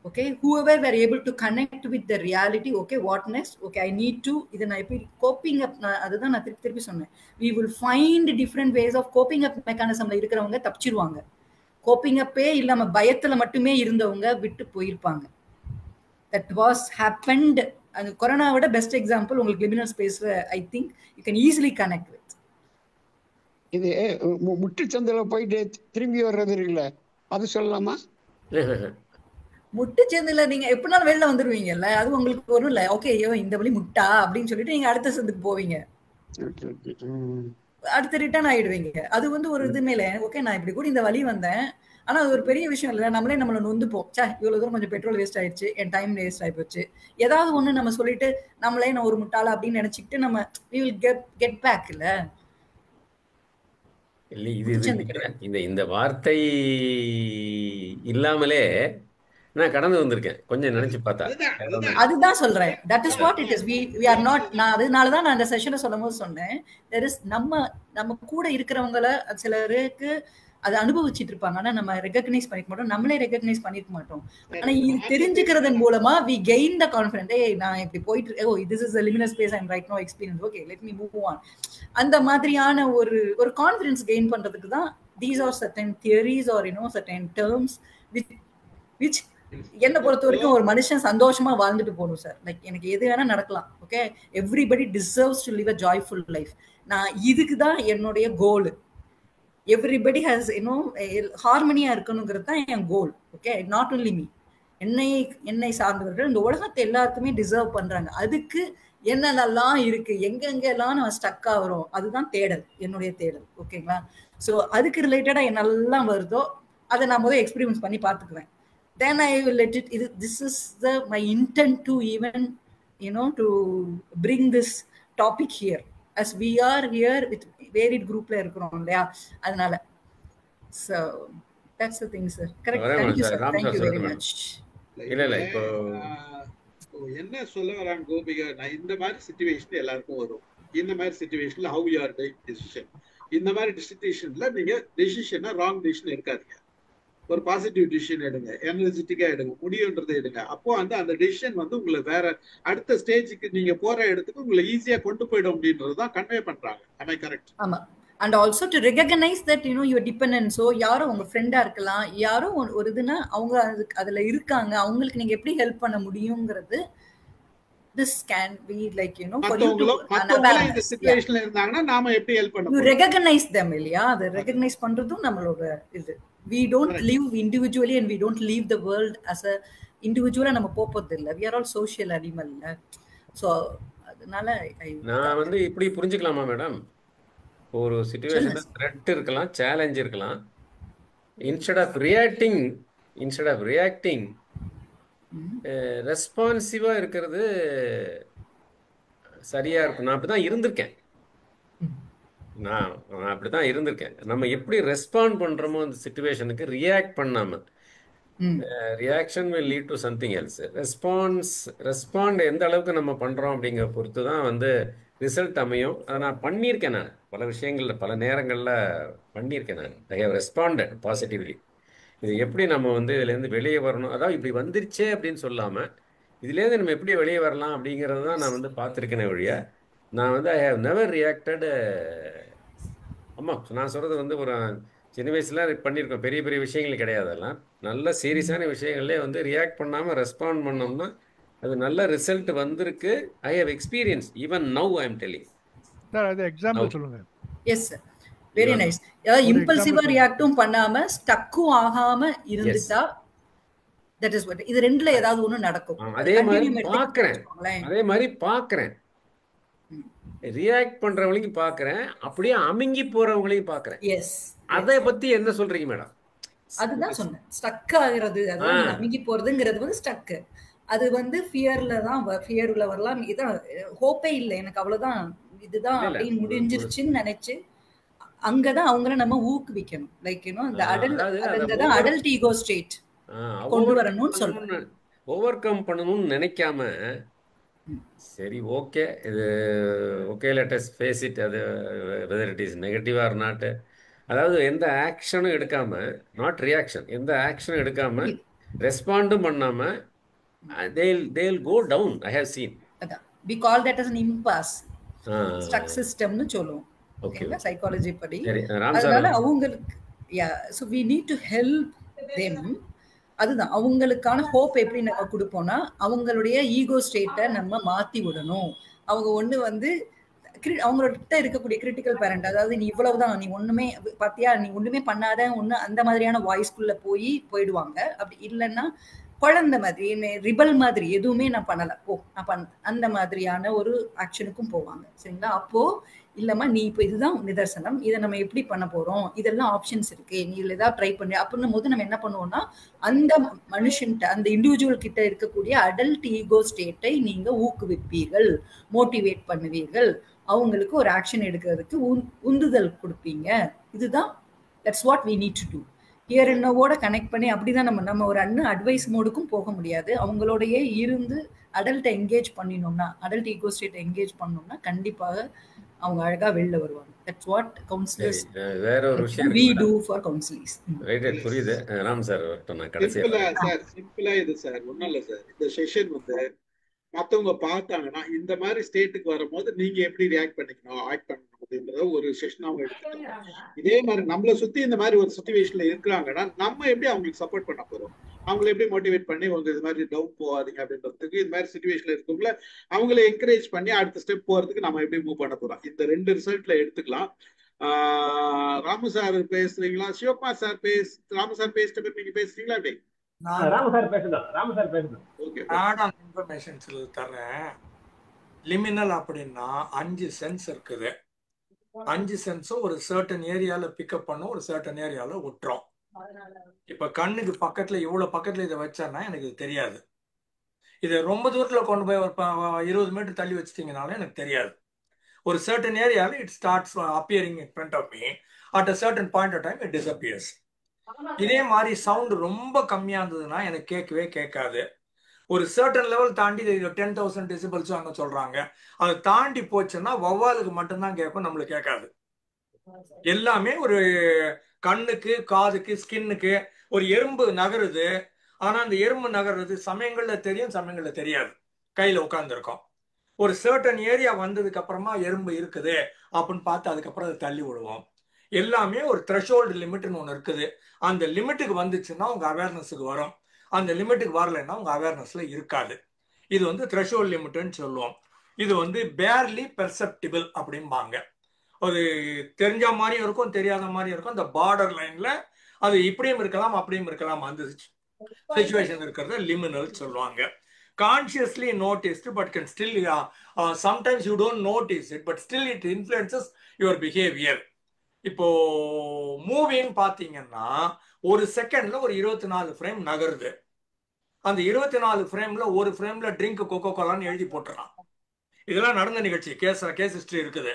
Okay, whoever were able to connect with the reality, okay, what next, okay, I need to, இதை நான் எப்படி coping அப், அதுதான் நான் திருப்பி சொன்னேன், we will find different ways of coping up mechanismல இருக்கிறவங்க தப்பிச்சிருவாங்க. Coping அப்பே இல்லாம பயத்துல மட்டுமே இருந்தவங்க விட்டு போயிருப்பாங்க. that was happened. அந்த கொரோனாவோட பெஸ்ட் எக்ஸாம்பிள் உங்களுக்கு லிமினல் ஸ்பேஸ்ல I think you can easily connect with. இது முட்டுச்சந்தில போயிட்டு திரும்பி வர்றது இருக்குல்ல, அது சொல்லலாமா? முட்டுச்சந்தில நீங்க எப்படினாலும் வெளில வந்துருவீங்கல்ல, அது உங்களுக்கு வரும் இல்ல, ஓகே, ஐயோ இந்த வழி முட்டா அப்படின்னு சொல்லிட்டு நீங்க அடுத்த சந்துக்கு போவீங்க. அடுத்து ரிட்டர்ன் ஆயிடுவீங்க. அது வந்து ஒரு இது மேல ஓகே நான் இப்படி கூட இந்த வழி வந்தேன், ஆனா அது ஒரு பெரிய விஷயம் இல்லை, நம்மளே நம்மளை நொந்துப்போம். சே இவ்வளவு தூரம் கொஞ்சம் பெட்ரோல் வேஸ்ட் ஆயிடுச்சு, என் டைம் வேஸ்ட் ஆகி போச்சு, ஏதாவது ஒண்ணு நம்ம சொல்லிட்டு நம்மளே நான் ஒரு முட்டாளா அப்படின்னு நினைச்சுக்கிட்டு நம்ம we will get back. இல்ல இல்லை இந்த வார்த்தை இல்லாமலே நான் கடந்து வந்திருக்கேன் கொஞ்சம் நினைச்சு பார்த்தா. அதுதான் சொல்றேன், that is what it is. we are not. நான் அதனாலதான் நான் அந்த செஷனை சொல்லும் போது சொன்னேன், there is நம்ம கூட இருக்கிறவங்கள சிலருக்கு அதை அனுபவிச்சுட்டு இருப்பாங்க, ஆனா நம்ம ரெகக்னைஸ் பண்ணிக்க மாட்டோம், நம்மளே ரெகக்னைஸ் பண்ணிருக்க மாட்டோம். ஆனா இது தெரிஞ்சுக்கிறதன் மூலமா we gain the confidence. நான் இப்படி போயிட்டு this is a luminous space I'm right now experience, okay let me move on. அந்த மாதிரியான ஒரு கான்ஃபிடன்ஸ் கெயின் பண்றதுக்கு தான் these are certain theories or certain terms which என்ன பொறுத்த வரைக்கும் ஒரு மனுஷன் சந்தோஷமா வாழ்ந்துட்டு போகணும் சார். லைக் எனக்கு எது வேணா நடக்கலாம், okay everybody deserves to live a joyful life. நான் இதுக்கு தான் என்னுடைய கோல். எவ்ரிபடி ஹாஸ் ஹார்மனியா இருக்கணுங்கிறது தான் என் கோல். ஓகே நாட் ஒன்லி மீ, என்னை சார்ந்தவர்கள் இந்த உலகத்தை எல்லாருக்குமே டிசர்வ் பண்றாங்க. அதுக்கு என்னென்னலாம் இருக்கு, எங்கெங்கெல்லாம் நம்ம ஸ்டக் ஆகிறோம், அதுதான் தேடல், என்னுடைய தேடல். ஓகேங்களா? ஸோ அதுக்கு ரிலேட்டடா என்னெல்லாம் வருதோ அதை நான் முதல் எக்ஸ்பீரியன்ஸ் பண்ணி பார்த்துக்குவேன். Then I will let it. This is my intent to even, to bring this topic here, as we are here with varied group la irukom illaya, adanal. So that's the thing, sir. Correct. Thank you, sir. Thank you very much. இல்ல இப்போ என்ன சொல்ல வராங்க கோபிகா, நான் இந்த மாதிரி situation எல்லாருக்கும் வரும். இந்த மாதிரி சிச்சுவேஷன்ல how you are taking decision, இந்த மாதிரி சிச்சுவேஷன்ல நீங்க டெசிஷனை ராங் டெசிஷன் எடுக்காதீங்க. ஒரு பாசிட்டிவ் டிசிஷன் எடுங்க, எனர்ஜெட்டிக்கா எடுங்க, முடியுன்றதை எடுங்க. அப்போ அந்த டிசிஷன் உங்களை வேற அடுத்த ஸ்டேஜுக்கு நீங்க போற இடத்துக்கு உங்களை ஈஸியா கொண்டு போயிடும் அப்படின்றதுதான் கன்வே பண்றாங்க. Am I correct? ஆமா. And also to recognize that your dependence. So யாரோ உங்க ஃப்ரெண்டா இருக்கலாம், யாரோ ஒரு இதுனா அவங்க அதுல இருக்காங்க, அவங்களுக்கு நீங்க எப்படி ஹெல்ப் பண்ண முடியும்ங்கிறது this can be like for you to இந்த சிச்சுவேஷன்ல இருந்தாங்கன்னா நாம எப்படி ஹெல்ப் பண்ண you recognize them இல்லையா? அதை ரெகக்னைஸ் பண்றதும் நம்மளோட இது. We don't live individually and we don't leave the world as a individual. நம்ம போறது இல்ல, we are all social animal. So அதனால நான் இப்படி புரிஞ்சுக்கலாமா மேடம், ஒரு சிச்சுவேஷன்ல த்ரெட் இருக்கலாம், சேலஞ்ச் இருக்கலாம், instead of reacting ரெஸ்பான்சிவா இருக்கிறது சரியா இருக்கும். நான் அப்படிதான் இருந்திருக்கேன். நான் அப்படிதான் இருந்திருக்கேன். நம்ம எப்படி ரெஸ்பாண்ட் பண்றோமோ அந்த சிச்சுவேஷனுக்கு ரியாக்ட் பண்ணாம, reaction will lead to something else. Respond எந்த அளவுக்கு நம்ம பண்றோம் அப்படிங்கிற பொறுத்து தான் ரிசல்ட் அமையும். அதை நான் பண்ணியிருக்கேன், நான் பல விஷயங்கள்ல பல நேரங்கள்ல பண்ணியிருக்கேன். நான் ஐ ஹவ் ரெஸ்பாண்டட் பாசிட்டிவ்லி. இது எப்படி நம்ம இதுலேருந்து வெளியே வரணும், அதாவது இப்படி வந்துருச்சே அப்படின்னு சொல்லாமல் இதுலேருந்து நம்ம எப்படி வெளியே வரலாம் அப்படிங்கிறது தான் நான் பார்த்துருக்கேனே ஒழிய நான் ஐ ஹவ் நெவர் ரியாக்டட். ஆமாம், நான் சொல்கிறது ஒரு சின்ன வயசுல பண்ணியிருக்கோம், பெரிய பெரிய விஷயங்கள் கிடையாது. அதெல்லாம் நல்ல சீரியஸான விஷயங்கள்லேயே ரியாக்ட் பண்ணாமல் ரெஸ்பாண்ட் பண்ணோம்னா அது நல்ல ரிசல்ட் வந்திருக்கு. I have experience even now I am telling. Sir அது எக்ஸாம்பிள் சொல்லுங்க. Yes sir, very nice. அதாவது இம்பல்சிவா ரியாக்டும் பண்ணாம ஸ்டக்கும் ஆகாம இருந்துட்டா தட் இஸ் வாட். இது ரெண்டுல ஏதாவது ஒண்ணு நடக்கும். அதே மாதிரி பாக்குறேன் ரியாக்ட் பண்றவங்களையும் பாக்குறேன், அப்படியே அமுங்கி போறவங்களையும் பாக்குறேன். எஸ், அதை பத்தி என்ன சொல்றீங்க மேடம்? அதுதான் சொன்னேன், ஸ்டக் ஆகிறது, அதாவது அமுங்கி போறதுங்கிறது ஸ்டக். அது ஃபியர்ல தான், ஃபியர்ல வரலாம். இதான் ஹோப்பே இல்லை எனக்கு, அவ்வளவுதான், இதுதான் அப்படின்னு முடிஞ்சிருச்சுன்னு நினைச்சு அங்கதான் அவங்கள நம்ம ஊக்குவிக்கணும். லைக் அந்த அடல்ட் ஈகோ ஸ்டேட் கொண்டு வரணும்னு சொல்றேன். ஓவர் கம் பண்ணணும்னு நினைக்காம சரி ஓகே இது okay let us face it, அது whether it is negative or not, அதாவது எந்த ஆக்ஷனும் எடுக்காம, நாட் ரியாக்ஷன், எந்த ஆக்ஷனும் எடுக்காம ரெஸ்பாண்டும் பண்ணாம they'll go down. I have seen. We call that as an impasse. Stuck system னு சொல்லுவோம். ஓகேங்களா, சைக்காலஜி படி. அதனால அவங்களுக்கு so we need to help them. அதுதான் அவங்களுக்கான ஹோப் எப்படி நம்ம கொடுப்போம்னா அவங்களுடைய ஈகோ ஸ்டேட்டை நம்ம மாத்தி விடணும். அவங்க அவங்கள்ட்ட இருக்கக்கூடிய கிரிட்டிக்கல் பேரண்ட், அதாவது நீ இவ்வளவுதான், நீ ஒண்ணுமே பாத்தியா, நீ ஒண்ணுமே பண்ணாத ஒண்ணு, அந்த மாதிரியான வாய்ஸ்குள்ள போயிடுவாங்க. அப்படி இல்லைன்னா குழந்தை மாதிரி ரிபல் மாதிரி எதுவுமே நான் பண்ணல, போ நான் அந்த மாதிரியான ஒரு ஆக்ஷனுக்கும் போவாங்க. சரிங்களா? அப்போ இல்லம்மா நீ இப்போ இதுதான் நிதர்சனம், இதை நம்ம எப்படி பண்ண போறோம், இதெல்லாம் ஆப்ஷன்ஸ் இருக்கு, நீ இதுல ஏதாவது ட்ரை பண்ணு அப்படின்னும் போது நம்ம என்ன பண்ணுவோம்னா அந்த மனுஷன்கிட்ட அந்த இண்டிவிஜுவல் கிட்ட இருக்கக்கூடிய அடல்ட் ஈகோ ஸ்டேட்டை நீங்க ஊக்குவிப்பீர்கள், மோட்டிவேட் பண்ணுவீர்கள், அவங்களுக்கு ஒரு ஆக்ஷன் எடுக்கிறதுக்கு உந்துதல் கொடுப்பீங்க. இதுதான் that's what we need to do. Here and நோவோட கனெக்ட் பண்ணி அப்படிதான் நம்ம ஒரு அட்வைஸ் மோடுக்கும் போக முடியாது. அவங்களோடயே இருந்து அடல்ட்டை என்கேஜ் பண்ணினோம்னா, அடல்ட் ஈகோ ஸ்டேட்டை என்கேஜ் பண்ணோம்னா கண்டிப்பாக அவங்க அழகா வெளில வருவாங்க. தட்ஸ் வாட் கவுன்சிலர்ஸ் வேற ஒரு விஷயம் we do for counselors. Right, புரியுது. ராம் சார் நான் சிம்பிளா இது சார் ஒண்ணும் இல்ல சார். இந்த செஷன் வந்து மத்தவங்க பார்த்தாங்கன்னா இந்த மாதிரி ஸ்டேட்டுக்கு வரும்போது நீங்க எப்படி ரியாக்ட் பண்ணிக்கணும், ஆக்ட் பண்ணணும்ன்றத ஒரு செஷன் அவங்க எடுத்துக்கணும். இதே மாதிரி நம்மளை சுத்தி இந்த மாதிரி ஒரு சிச்சுவேஷன்ல இருக்கிறாங்கன்னா நம்ம எப்படி அவங்களுக்கு சப்போர்ட் பண்ண போறோம், அவங்களை எப்படி மோட்டிவேட் பண்ணி உங்க இது மாதிரி டவுன் போகாதீங்க அப்படின்றதுக்கு, இந்த மாதிரி சிச்சுவேஷன்ல இருக்கவங்கள அவங்களை என்கரேஜ் பண்ணி அடுத்த ஸ்டெப் போறதுக்கு நம்ம எப்படி மூவ் பண்ண போறோம், இந்த 2 ரிசல்ட்ல எடுத்துக்கலாம். ராமு சார் பேசுறீங்களா? சிவகுமார் சார் ராமு சார் பேசிட்ட பேர் நீங்க பேசுறீங்களா? அப்படி ராமு சார் பேசுறேன். இன்ஃபர்மேஷன் தரேன். லிமினல் அப்படின்னா 5 சென்ஸ் இருக்குது. 5 சென்ஸும் ஒரு சர்டன் ஏரியால பிக்கப் பண்ணும், ஒரு சர்டன் ஏரியால விட்டுரும். இப்ப கண்ணுக்கு பக்கத்துல இவ்வளவு பக்கத்துல இதை வச்சேன்னா எனக்கு இது தெரியாது. இதை ரொம்ப தூரத்துல கொண்டு போய் ஒரு 20 மீட்டர் தள்ளி வச்சிட்டீங்கனாலும் எனக்கு தெரியாது. ஒரு சர்டன் ஏரியால it starts appearing in front of me. At a certain point of time it disappears. இதே மாதிரி சவுண்ட் ரொம்ப கம்மியா இருந்ததுன்னா எனக்கு கேட்கவே கேட்காது. ஒரு சர்டன் லெவல் தாண்டி 10,000 டெசிபல்ஸ் அங்க சொல்றாங்க, அதை தாண்டி போச்சுன்னா வௌவாலுக்கு மட்டும்தான் கேட்கும், நம்மளுக்கு கேட்காது. எல்லாமே ஒரு கண்ணுக்கு, காதுக்கு, ஸ்கின்னுக்கு. ஒரு எறும்பு நகருது, ஆனா அந்த எறும்பு நகர்றது சமயங்கள்ல தெரியும், சமயங்கள்ல தெரியாது. கையில உட்கார்ந்துருக்கோம். ஒரு சர்டன் ஏரியா வந்ததுக்கு அப்புறமா எறும்பு இருக்குது அப்படின்னு பார்த்து அதுக்கப்புறம் அதை தள்ளி விடுவோம். எல்லாமே ஒரு த்ரெஷோல்டு லிமிட்னு ஒன்று இருக்குது. அந்த லிமிட்டுக்கு வந்துச்சுன்னா உங்க அவேர்னஸுக்கு வரும், அந்த லிமிட்டுக்கு வரலைன்னா உங்க அவேர்னஸ்ல இருக்காது. இது வந்து த்ரெஷோல்டு லிமிட்னு சொல்லுவோம். இது வந்து பேர்லி பெர்செப்டிபிள் அப்படிம்பாங்க. ஒரு தெரிஞ்ச மாதிரியும் இருக்கும், தெரியாத மாதிரியும் இருக்கும். அந்த பார்டர் லைன்ல அது இப்படியும் இருக்கலாம், அப்படியும் இருக்கலாம். அந்த சிச்சுவேஷன் இருக்கிறத லிமினல் சொல்லுவாங்க. Consciously noticed but can still sometimes you don't notice it, but still it influences your behaviour. இப்போ மூவின்னு பாத்தீங்கன்னா ஒரு செகண்ட்ல ஒரு 24 ஃப்ரேம் நகருது. அந்த 24 ஃப்ரேம்ல ஒரு ஃப்ரேம்ல ட்ரிங்க் கோகோ கோலான்னு எழுதி போட்டுறான். இதெல்லாம் நடந்த நிகழ்ச்சி, கேஸ் ஹிஸ்டரி இருக்குது.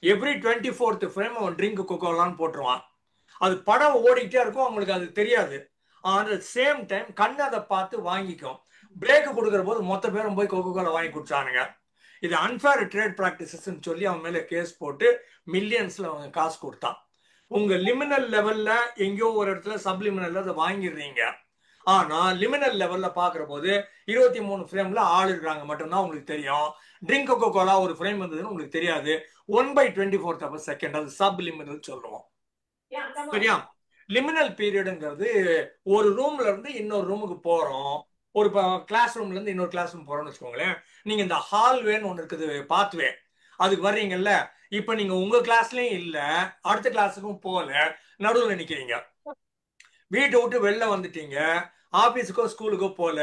எவ்ரி 24th ஃப்ரேம் அவன் ட்ரிங்க் கோகோலான்னு போட்டுருவான். அது படம் ஓடிக்கிட்டே இருக்கும், அவங்களுக்கு அது தெரியாது. அந்த சேம் டைம் கண்ணு அதை பார்த்து வாங்கிக்கும். பிரேக் கொடுக்குற போது மொத்த பேரும் போய் கோகோ கோலா வாங்கி குடிச்சானுங்க. இது அன்ஃபேர் ட்ரேட் ப்ராக்டிசஸ் சொல்லி அவன் மேல கேஸ் போட்டு மில்லியன்ஸ்ல அவங்க காசு கொடுத்தான். உங்க லிமினல் லெவல்ல எங்கேயோ ஒரு இடத்துல சப்லிமினல்ல அதை வாங்கிடுறீங்க. ஆனா லிமினல் லெவல்ல பாக்குற போது 23 ஃப்ரேம்ல ஆள் இருக்கிறாங்க மட்டும்தான் உங்களுக்கு தெரியும். ட்ரிங்க் கோகோ கோலா ஒரு ஃப்ரேம் வந்ததுன்னு உங்களுக்கு தெரியாது. 1/24 செகண்ட், அது சப் லிமினல் சொல்லுவோம். சரியா? லிமினல் பீரியடுங்கிறது ஒரு ரூம்ல இருந்து இன்னொரு ரூமுக்கு போறோம், ஒரு கிளாஸ் ரூம்ல இருந்து இன்னொரு கிளாஸ் ரூம் போறோம்னு வச்சுக்கோங்களேன். நீங்க இந்த ஹால்வேன்னு ஒண்ணு இருக்குது, பாத்வே, அதுக்கு வர்றீங்கல்ல. இப்ப நீங்க உங்க கிளாஸ்லயும் இல்ல, அடுத்த கிளாஸுக்கும் போல, நடுவில் நிக்கிறீங்க. வீட்டை விட்டு வெளில வந்துட்டீங்க, ஆபீஸுக்கோ ஸ்கூலுக்கோ போல,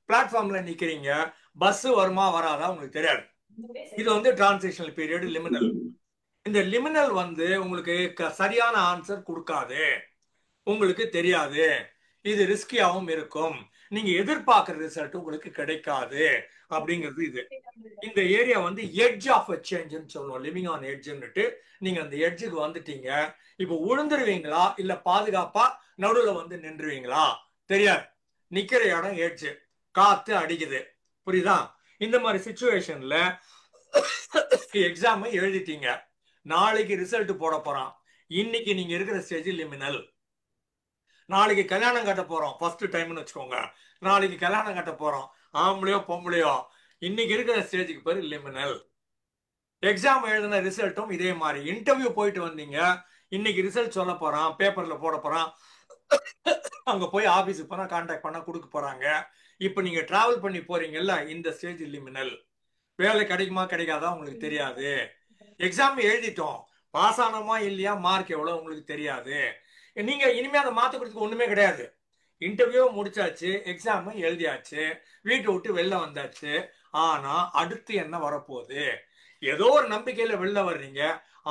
பிளாட்ஃபார்ம்ல நிக்கிறீங்க. பஸ் வருமா வராதா உங்களுக்கு தெரியாது. இது வந்து டிரான்சிஷனல் பீரியட், லிமினல். இந்த லிமினல் வந்து உங்களுக்கு சரியான ஆன்சர் கொடுக்காது, உங்களுக்கு தெரியாது, இது ரிஸ்கியாவும் இருக்கும், நீங்க எதிர்பார்க்கிற ரிசல்ட் உங்களுக்கு கிடைக்காது அப்படிங்கிறது. இது இந்த ஏரியா வந்து எட்ஜ் ஆஃப் அ சேஞ்சுன்னு சொல்லுவோம், லிவிங் ஆன் எட்ஜ்னுட்டு. நீங்க அந்த எட்ஜுக்கு வந்துட்டீங்க. இப்போ விழுந்துருவீங்களா இல்ல பாதுகாப்பா நடுவுல வந்து நின்றுவீங்களா தெரியாது. நிக்கிற இடம் எட்ஜ், காத்து அடிக்குது, புரியுதா? இந்த மாதிரி சிச்சுவேஷன்ல எக்ஸாம் எழுதிட்டீங்க, நாளைக்கு ரிசல்ட் போட போறான். இன்னைக்கு நீங்க இருக்கிற ஸ்டேஜ் லிமினல். நாளைக்கு கல்யாணம் கட்ட போறோம், ஃபர்ஸ்ட் டைம்னு வச்சுக்கோங்க. நாளைக்கு கல்யாணம் கட்ட போறோம், ஆம்பளையோ பொம்பளையோ, இன்னைக்கு இருக்கிற ஸ்டேஜுக்கு பேரு லிமினல். எக்ஸாம் எழுதின ரிசல்ட்டும் இதே மாதிரி. இன்டர்வியூ போயிட்டு வந்தீங்க, இன்னைக்கு ரிசல்ட் சொல்ல போறான், பேப்பர்ல போட போறான், அங்க போய் ஆபீஸுக்கு போனா கான்டாக்ட் பண்ணா கொடுக்க போறாங்க. இப்ப நீங்க டிராவல் பண்ணி போறீங்கல்ல, இந்த ஸ்டேஜ் லிமினல். வேலை கிடைக்குமா கிடைக்காதா உங்களுக்கு தெரியாது. எக்ஸாம் எழுதிட்டோம், பாஸ் ஆனோமா இல்லையா, மார்க் எவ்வளவு உங்களுக்கு தெரியாது. நீங்க இனிமே அதை மாத்த கொடுத்துக்கு ஒண்ணுமே கிடையாது. இன்டர்வியூ முடிச்சாச்சு, எக்ஸாம் எழுதியாச்சு, வீட்டை விட்டு வெளில வந்தாச்சு. ஆனா அடுத்து என்ன வரப்போகுது? ஏதோ ஒரு நம்பிக்கையில வெளில வர்றீங்க,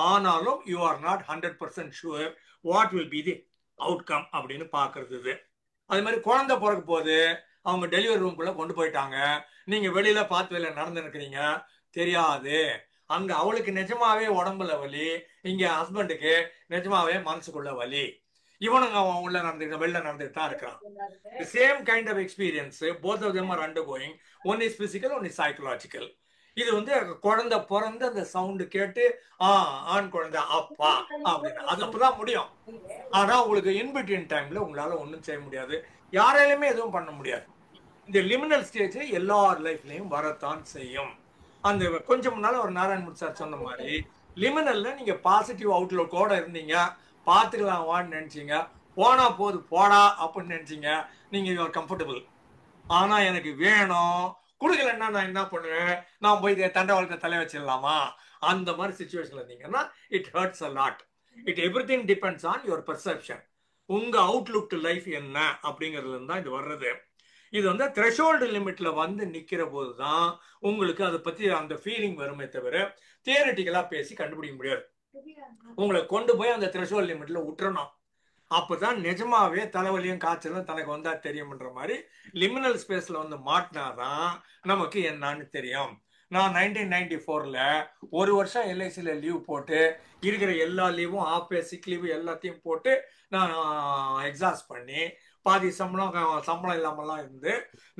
ஆனாலும் you are not 100% sure what will be the outcome அப்படின்னு பாக்குறது. அது மாதிரி குழந்தை பிறக்க போது அவங்க டெலிவரி ரூம்குள்ள கொண்டு போயிட்டாங்க, நீங்க வெளியில பார்த்து வெளில நடந்து இருக்கிறீங்க, தெரியாது. அங்க அவளுக்கு நிஜமாவே உடம்புல வலி, இங்க ஹஸ்பண்டுக்கு நிஜமாவே மனசுக்குள்ள வலி. இவனுங்க அவன் உள்ள நடந்துக்கிட்டு வெளில நடந்துட்டு தான் இருக்கிறான். Same kind of experience, both of them are undergoing. One is physical, one is psychological. இது வந்து குழந்தை பிறந்து அந்த சவுண்டு கேட்டு ஆண் குழந்தை அப்பா அப்படின்னு அது அப்பதான் முடியும். ஆனா உங்களுக்கு இன்பிட்வீன் டைம்ல உங்களால ஒன்றும் செய்ய முடியாது, யாராலுமே எதுவும் பண்ண முடியாது. இந்த லிமினல் ஸ்டேஜ் எல்லார் லைஃப்லயும் வரத்தான் செய்யும். அந்த கொஞ்சம் முன்னால ஒரு நாராயணமூர்த்தி சார் சொன்ன மாதிரி லிமினல்ல நீங்க பாசிட்டிவ் அவுட்லுக்கோட இருந்தீங்க, பாத்துக்கலாம் வான்னு நினைச்சீங்க, போனா போது போடா அப்படின்னு நினைச்சீங்க, நீங்க கம்ஃபர்டபுள். ஆனா எனக்கு வேணும் கொடுக்கலன்னா நான் என்ன பண்ணுவேன், நான் போய் தண்டவாளத்தை தலை வச்சிடலாமா, அந்த மாதிரி சிச்சுவேஷன்ல இருந்தீங்கன்னா it hurts a lot. It everything depends on your perception. உங்க அவுட்லுக் டு லைஃப் என்ன அப்படிங்கிறதுல தான் இது வர்றது. இது வந்து த்ரெஷோல்டு லிமிட்ல வந்து நிக்கிற போது தான் உங்களுக்கு அதை பத்தி அந்த ஃபீலிங் வருமே தவிர தியரிட்டிக்கலா பேசி கண்டுபிடிக்க முடியாது. உங்களை கொண்டு போய் அந்த த்ரெஷோல்டு லிமிட்ல விட்டுறணும். அப்பதான் நிஜமாவே தலைவலியும் காய்ச்சலும் தனக்கு வந்தா தெரியும்ன்ற மாதிரி லிமினல் ஸ்பேஸ்ல வந்து மாட்டினாதான் நமக்கு என்னன்னு தெரியும். நான் 1994ல ஒரு வருஷம் எல்ஐசியில லீவ் போட்டு இருக்கிற எல்லா லீவும் ஆஃப் சிக் லீவு எல்லாத்தையும் போட்டு நான் எக்ஸாஸ்ட் பண்ணி பாதி சம்பளம் இல்லாமலாம் இருந்து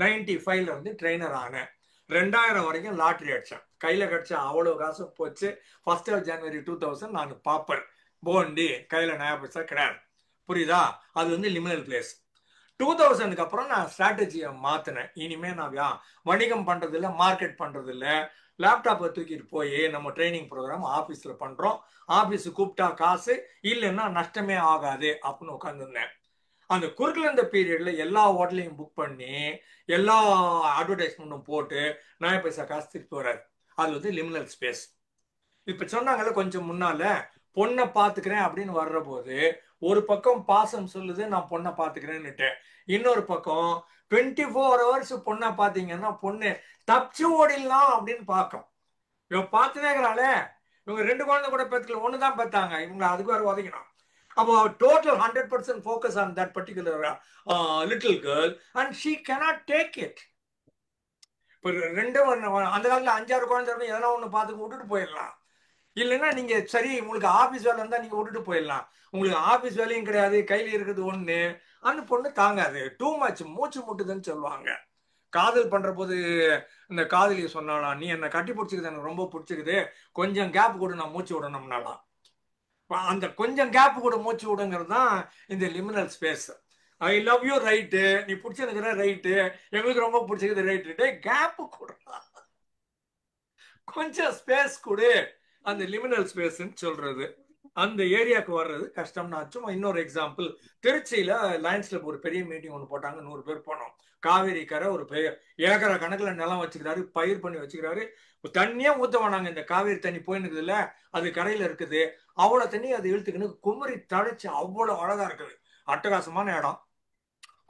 95ல இருந்து ட்ரெயினர் ஆனேன். 2000 வரைக்கும் லாட்ரி அடிச்சேன், கையில கிடைச்ச அவ்வளவு காசு போச்சு. 1st of January 2000 நான் பாப்பர் போண்டி, கையில 9 பைசா கிடையாது. புரியுதா? அது வந்து லிமினல் பிளேஸ். 2000க்கு அப்புறம் நான் ஸ்ட்ராட்டஜியை மாத்தினேன். இனிமே நான் வணிகம் பண்றது இல்லை, மார்க்கெட் பண்றது இல்லை, லேப்டாப்பை தூக்கிட்டு போய் நம்ம ட்ரைனிங் ப்ரோக்ராம் ஆபீஸ்ல பண்றோம், ஆபீஸ் கூப்பிட்டா காசு இல்லைன்னா நஷ்டமே ஆகாது அப்படின்னு உட்காந்துருந்தேன். அந்த குறுக்கில் பீரியட்ல எல்லா ஹோட்டலையும் புக் பண்ணி எல்லா அட்வர்டைஸ்மெண்ட்டும் போட்டு 9 பைசா காசு திருப்பி வராது. அது வந்து லிமினல் ஸ்பேஸ். இப்ப சொன்னாங்கல்ல கொஞ்சம் முன்னால பொண்ணை பாத்துக்கிறேன் அப்படின்னு வர்ற போது ஒரு பக்கம் பாசம் சொல்லுது நான் பொண்ணை பாத்துக்கிறேன்னுட்டு, இன்னொரு பக்கம் 24 hours பொண்ணை பாத்தீங்கன்னா பொண்ணு தப்பிச்சு ஓடிடலாம் அப்படின்னு பார்க்கும். இவன் பார்த்துனேங்கிறாளே, இவங்க 2 குழந்தை கூட பெற்றுக்கல, ஒண்ணுதான் பெற்றாங்க, இவங்க அதுக்கு வேற உதைக்கணும். அப்போ total 100% focus on that particular little girl and she cannot take it. இப்போ 2 அந்த காலத்துல 5-6 குழந்தை எதனா ஒண்ணு பார்த்து விட்டுட்டு போயிடலாம். இல்லைன்னா நீங்க சரி உங்களுக்கு ஆபீஸ் வேலை இருந்தா நீங்க விட்டுட்டு போயிடலாம். உங்களுக்கு ஆபீஸ் வேலையும் கிடையாது, கையில இருக்கிறது ஒண்ணு, அந்த பொண்ணு தாங்காது, டூ மச், மூச்சு முட்டுதுன்னு சொல்லுவாங்க. காதல் பண்ற போது இந்த காதலியை சொன்னாலாம், நீ என்ன கட்டி பிடிச்சிக்குது, எனக்கு ரொம்ப பிடிச்சிக்குது, கொஞ்சம் கேப் கூட நான் மூச்சு விடணும்னாலாம். அந்த கொஞ்சம் கேப் கூட மூச்சு விடுங்கிறது தான் இந்த liminal space. I love you right, நீ பிடிச்சிருக்கிற ரைட்டு, எங்களுக்கு ரொம்ப பிடிச்சிருக்குது ரைட்டு, கேப் கூட கொஞ்சம் ஸ்பேஸ் கொடு, அந்த லிமினல் ஸ்பேஸ்ன்னு சொல்றது. அந்த ஏரியாவுக்கு வர்றது கஷ்டம்னாச்சும். இன்னொரு எக்ஸாம்பிள், திருச்சியில லயன்ஸ் கிளப் ஒரு பெரிய மீட்டிங் ஒன்று போட்டாங்க, 100 பேர் போனோம். காவேரி கரை ஒரு ஏக்கர கணக்குல நிலம் வச்சுக்கிறாரு, பயிர் பண்ணி வச்சுக்கிறாரு, தண்ணியே ஊத்த வேணாங்க, இந்த காவேரி தண்ணி போயினுக்குது இல்ல, அது கரையில இருக்குது, அவ்வளவு தண்ணி அது இழுத்துக்குன்னு குமரி தடைச்சு அவ்வளவு அழகா இருக்குது, அட்டகாசமான இடம்.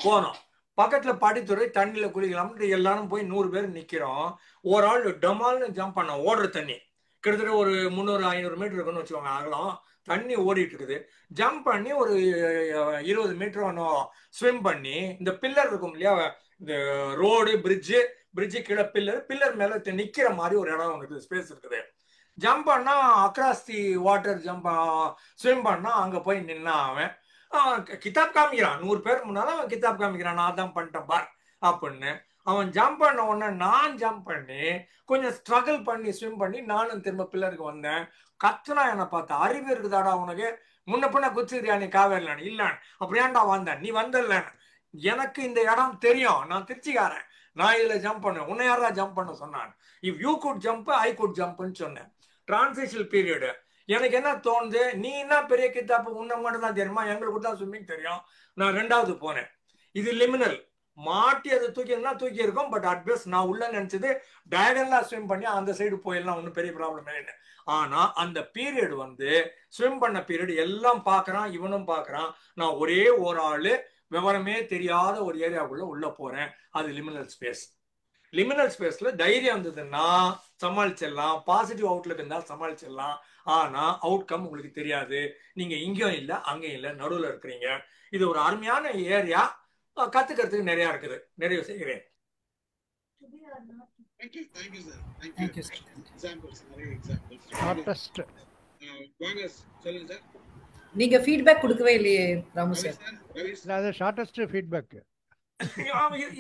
போனோம், பக்கத்துல படித்துறை, தண்ணியில குளிக்கலாம்னு எல்லாரும் போய் 100 பேர் நிக்கிறோம். ஒரு ஆள் டமால்னு ஜம்ப் பண்ண, ஓடுற தண்ணி கிட்டத்தட்ட ஒரு 300-500 மீட்டர் இருக்குன்னு வச்சுக்கோங்க அகலம், தண்ணி ஓடிட்டு இருக்குது. ஜம்ப் பண்ணி ஒரு 20 மீட்டர் ஒன்றும் ஸ்விம் பண்ணி, இந்த பில்லர் இருக்கும் இல்லையா, இந்த ரோடு பிரிட்ஜு கீழே பில்லர் மேல நிக்கிற மாதிரி ஒரு இடம் இருக்குது, ஸ்பேஸ் இருக்குது. ஜம்ப் பண்ணா அக்ராஸ் தி வாட்டர் ஸ்விம் பண்ணா அங்க போய் நின்னா அவன் கிதாப் காமிக்கிறான், 100 பேர் முன்னால அவன் கிதாப் காமிக்கிறான், நான் தான் பண்ணிட்டேன் பார் அப்படின்னு. அவன் ஜம்ப் பண்ண உடனே நான் ஜம்ப் பண்ணி கொஞ்சம் ஸ்ட்ரகிள் பண்ணி ஸ்விம் பண்ணி நானும் திரும்ப பில்லருக்கு வந்தேன். கத்துனா என்னை பார்த்தா, அறிவு இருக்குதாடா உனக்கு, முன்ன பின்ன குச்சிரியா நீ காவேரில, இல்ல அப்படியாண்டா வந்தேன், நீ வந்தல, எனக்கு இந்த இடம் தெரியும், நான் திருச்சிக்காரன், நான் இதுல ஜம்ப் பண்ணேன், உன்னை யாரா ஜம்ப் பண்ண சொன்னான், if you could jump I could ஜம்ப்னு சொன்னேன். Transitional period. எனக்கு என்ன தோணுது, நீ என்ன பெரிய கித்தாப்பு, உன்னை மட்டும் தான் தெரியுமா, எங்களுக்கு தான் ஸ்விம்மிங் தெரியும், நான் 2வது போனேன். இது லிமினல். மாட்டி அதை தூக்கி இருக்கும், பட் அட்பஸ் நான் உள்ள நினைச்சது டயகனலா ஸ்விம் பண்ணி அந்த சைடு போயிடலாம், ஒன்றும் பெரிய ப்ராப்ளம் இல்லை. ஆனா அந்த பீரியட் வந்து ஸ்விம் பண்ண பீரியட் எல்லாம் பாக்குறான், இவனும் பாக்குறான், நான் ஒரே ஒரு ஆளு விவரமே தெரியாத ஒரு ஏரியாவுக்குள்ள உள்ள போறேன், அது லிமினல் ஸ்பேஸ். லிமினல் ஸ்பேஸ்ல தைரியம் இருந்ததுன்னா சமாளிச்சிடலாம், பாசிட்டிவ் அவுட்லுக் இருந்தால் சமாளிச்சிடலாம். ஆனா அவுட்கம் உங்களுக்கு தெரியாது, நீங்க இங்கேயும் இல்லை அங்கேயும் இல்லை, நடுவில் இருக்கிறீங்க. இது ஒரு அருமையான ஏரியா, கத்துக்கிறதுக்கு நிறைய இருக்குது. நிறைய செய்கிறேன். Thank you, sir. Thank you, sir. Examples, நிறைய examples. ஷார்ட்டஸ்ட் வாங்க சொல்லுங்க சார். நீங்க ஃபீட்பேக் கொடுக்கவே இல்லையே ராமு சார். ரவி இல்லை அது ஷார்ட்டஸ்ட் ஃபீட்பேக்.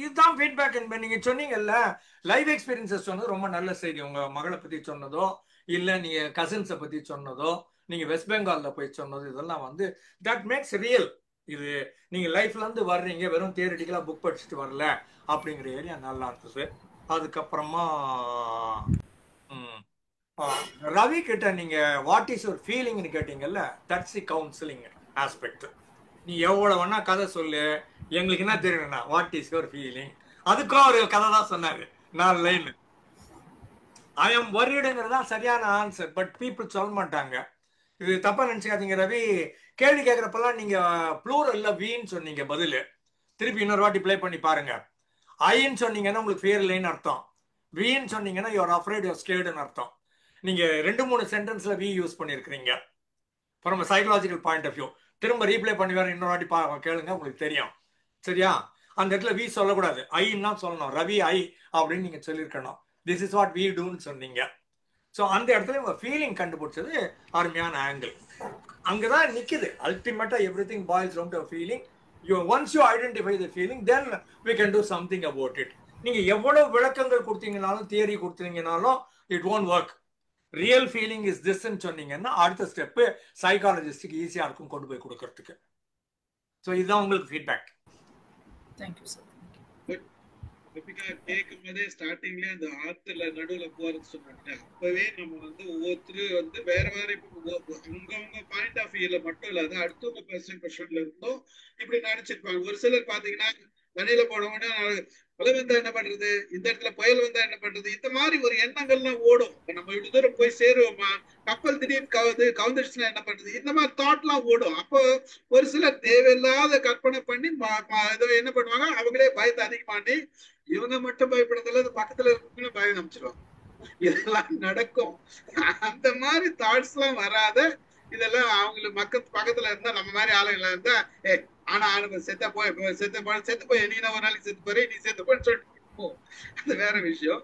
இதுதான் ஃபீட்பேக். நீங்க சொன்னீங்கல்ல லைவ் எக்ஸ்பீரியன்சஸ் சொன்னது ரொம்ப நல்ல செய்தி. உங்க மகளை பத்தி சொன்னதோ, இல்ல நீங்க கசின்ஸை பத்தி சொன்னதோ, நீங்க வெஸ்ட் பெங்கால்ல போய் சொன்னது, இதெல்லாம் வந்து தட் மேக்ஸ் ரியல். இது நீங்க லைஃப்ல இருந்து வர்றீங்க, வெறும் தியரிட்டிக்கலா புக் படிச்சுட்டு வரல அப்படிங்கிற ஏரியா நல்லா இருந்தது. அதுக்கப்புறமா ரவி கிட்ட நீங்க வாட் இஸ் யுவர் ஃபீலிங்னு கேட்டீங்கல்ல, தட்ஸ் தி கவுன்சிலிங் ஆஸ்பெக்ட். நீ எவ்வளவு வேணா கதை சொல்லு, எங்களுக்கு என்ன தெரியும்னா வாட் இஸ் யுவர் ஃபீலிங். அதுக்கும் ஒரு கதை தான் சொன்னாரு, 4 லைன். ஐ எம் வரிடுங்கிறது தான் சரியான ஆன்சர், பட் பீப்புள் சொல்ல மாட்டாங்க. இது தப்பா நினைச்சுக்காதீங்க ரவி. கேள்வி கேட்கறப்பெல்லாம் நீங்க ப்ளூரல்ல வீன்னு சொன்னீங்க பதில். திருப்பி இன்னொரு வாட்டி ப்ளே பண்ணி பாருங்க. ஐன்னு சொன்னீங்கன்னா உங்களுக்கு ஃபியர் இல்லைன்னு அர்த்தம், வீன்னு சொன்னீங்கன்னா யூஆர் அஃப்ரைட், யூஆர் ஸ்கேர்டுன்னு அர்த்தம். நீங்க 2-3 சென்டென்ஸ்ல வி யூஸ் பண்ணிருக்கீங்க from psychological point of view. திரும்ப ரீப்ளே பண்ணி வேற இன்னொரு வாட்டி கேளுங்க, உங்களுக்கு தெரியும். சரியா? அந்த இடத்துல வி சொல்லக்கூடாது, ஐன்னா சொல்லணும். ரவி ஐ அப்படின்னு நீங்க சொல்லியிருக்கணும். திஸ் இஸ் வாட் வி டூன்னு சொன்னீங்க. ஸோ அந்த இடத்துல உங்க ஃபீலிங் கண்டுபிடிச்சது அருமையான ஆங்கிள். அங்கதான் நிக்குது. அல்டிமேட்டா every thing boils down to feeling. Once you identify the feeling, then we can do something about it. நீங்க எவ்வளவு விளக்கங்கள் கொடுத்தீங்கனாலும், தியரி கொடுத்தீங்கனாலும் it won't work. Real feeling is திஸ்ன்னு சொன்னீங்கன்னா அடுத்த ஸ்டெப்பு சைக்காலஜிஸ்டுக்கு ஈஸியா இருக்கும் கொண்டு போய் கொடுக்கறதுக்கு. ஸோ இதுதான் உங்களுக்கு ஃபீட்பேக். Thank you sir. கேட்கும் போதே ஸ்டார்டிங்லேயே அந்த ஆத்துல நடுவுல போறது சொன்னாங்க. அப்பவே நம்ம வந்து ஒவ்வொருத்தரும் வேற வேற அவங்கவுங்க பாயிண்ட் ஆஃப் வியூல மட்டும் இல்லாத அடுத்தவங்க பெர்செப்ஷன்ல இருந்தும் இப்படி நினைச்சிருப்பாங்க. ஒரு சிலர் பாத்தீங்கன்னா தண்ணியில போனவொடனே மழை வந்தா என்ன பண்றது, இந்த இடத்துல புயல் வந்தா என்ன பண்றது, இந்த மாதிரி ஒரு எண்ணங்கள்லாம் ஓடும். நம்ம இவ்வளவு தூரம் போய் சேருவோமா, கப்பல் திடீர்னு கவுந்துருச்சுன்னா என்ன பண்றது, இந்த மாதிரி தாட் எல்லாம் ஓடும். அப்போ ஒரு சிலர் தேவையில்லாத கற்பனை பண்ணி என்ன பண்ணுவாங்க, அவங்களே பயத்தை அதிகமாண்டி இவங்க மட்டும் பயப்படுறதுல பக்கத்துல இருக்கவங்களும் பயம் அமைச்சிருவாங்க. இதெல்லாம் நடக்கும். அந்த மாதிரி தாட்ஸ் எல்லாம் வராத, இதெல்லாம் அவங்களுக்கு பக்கத்துல இருந்தா, நம்ம மாதிரி ஆளுங்களா இருந்தா ஆனா செத்த போய் நீ ஒரு நாளைக்கு செத்து போறே, நீ செத்து போய் சொல்லிட்டு அது வேற விஷயம்.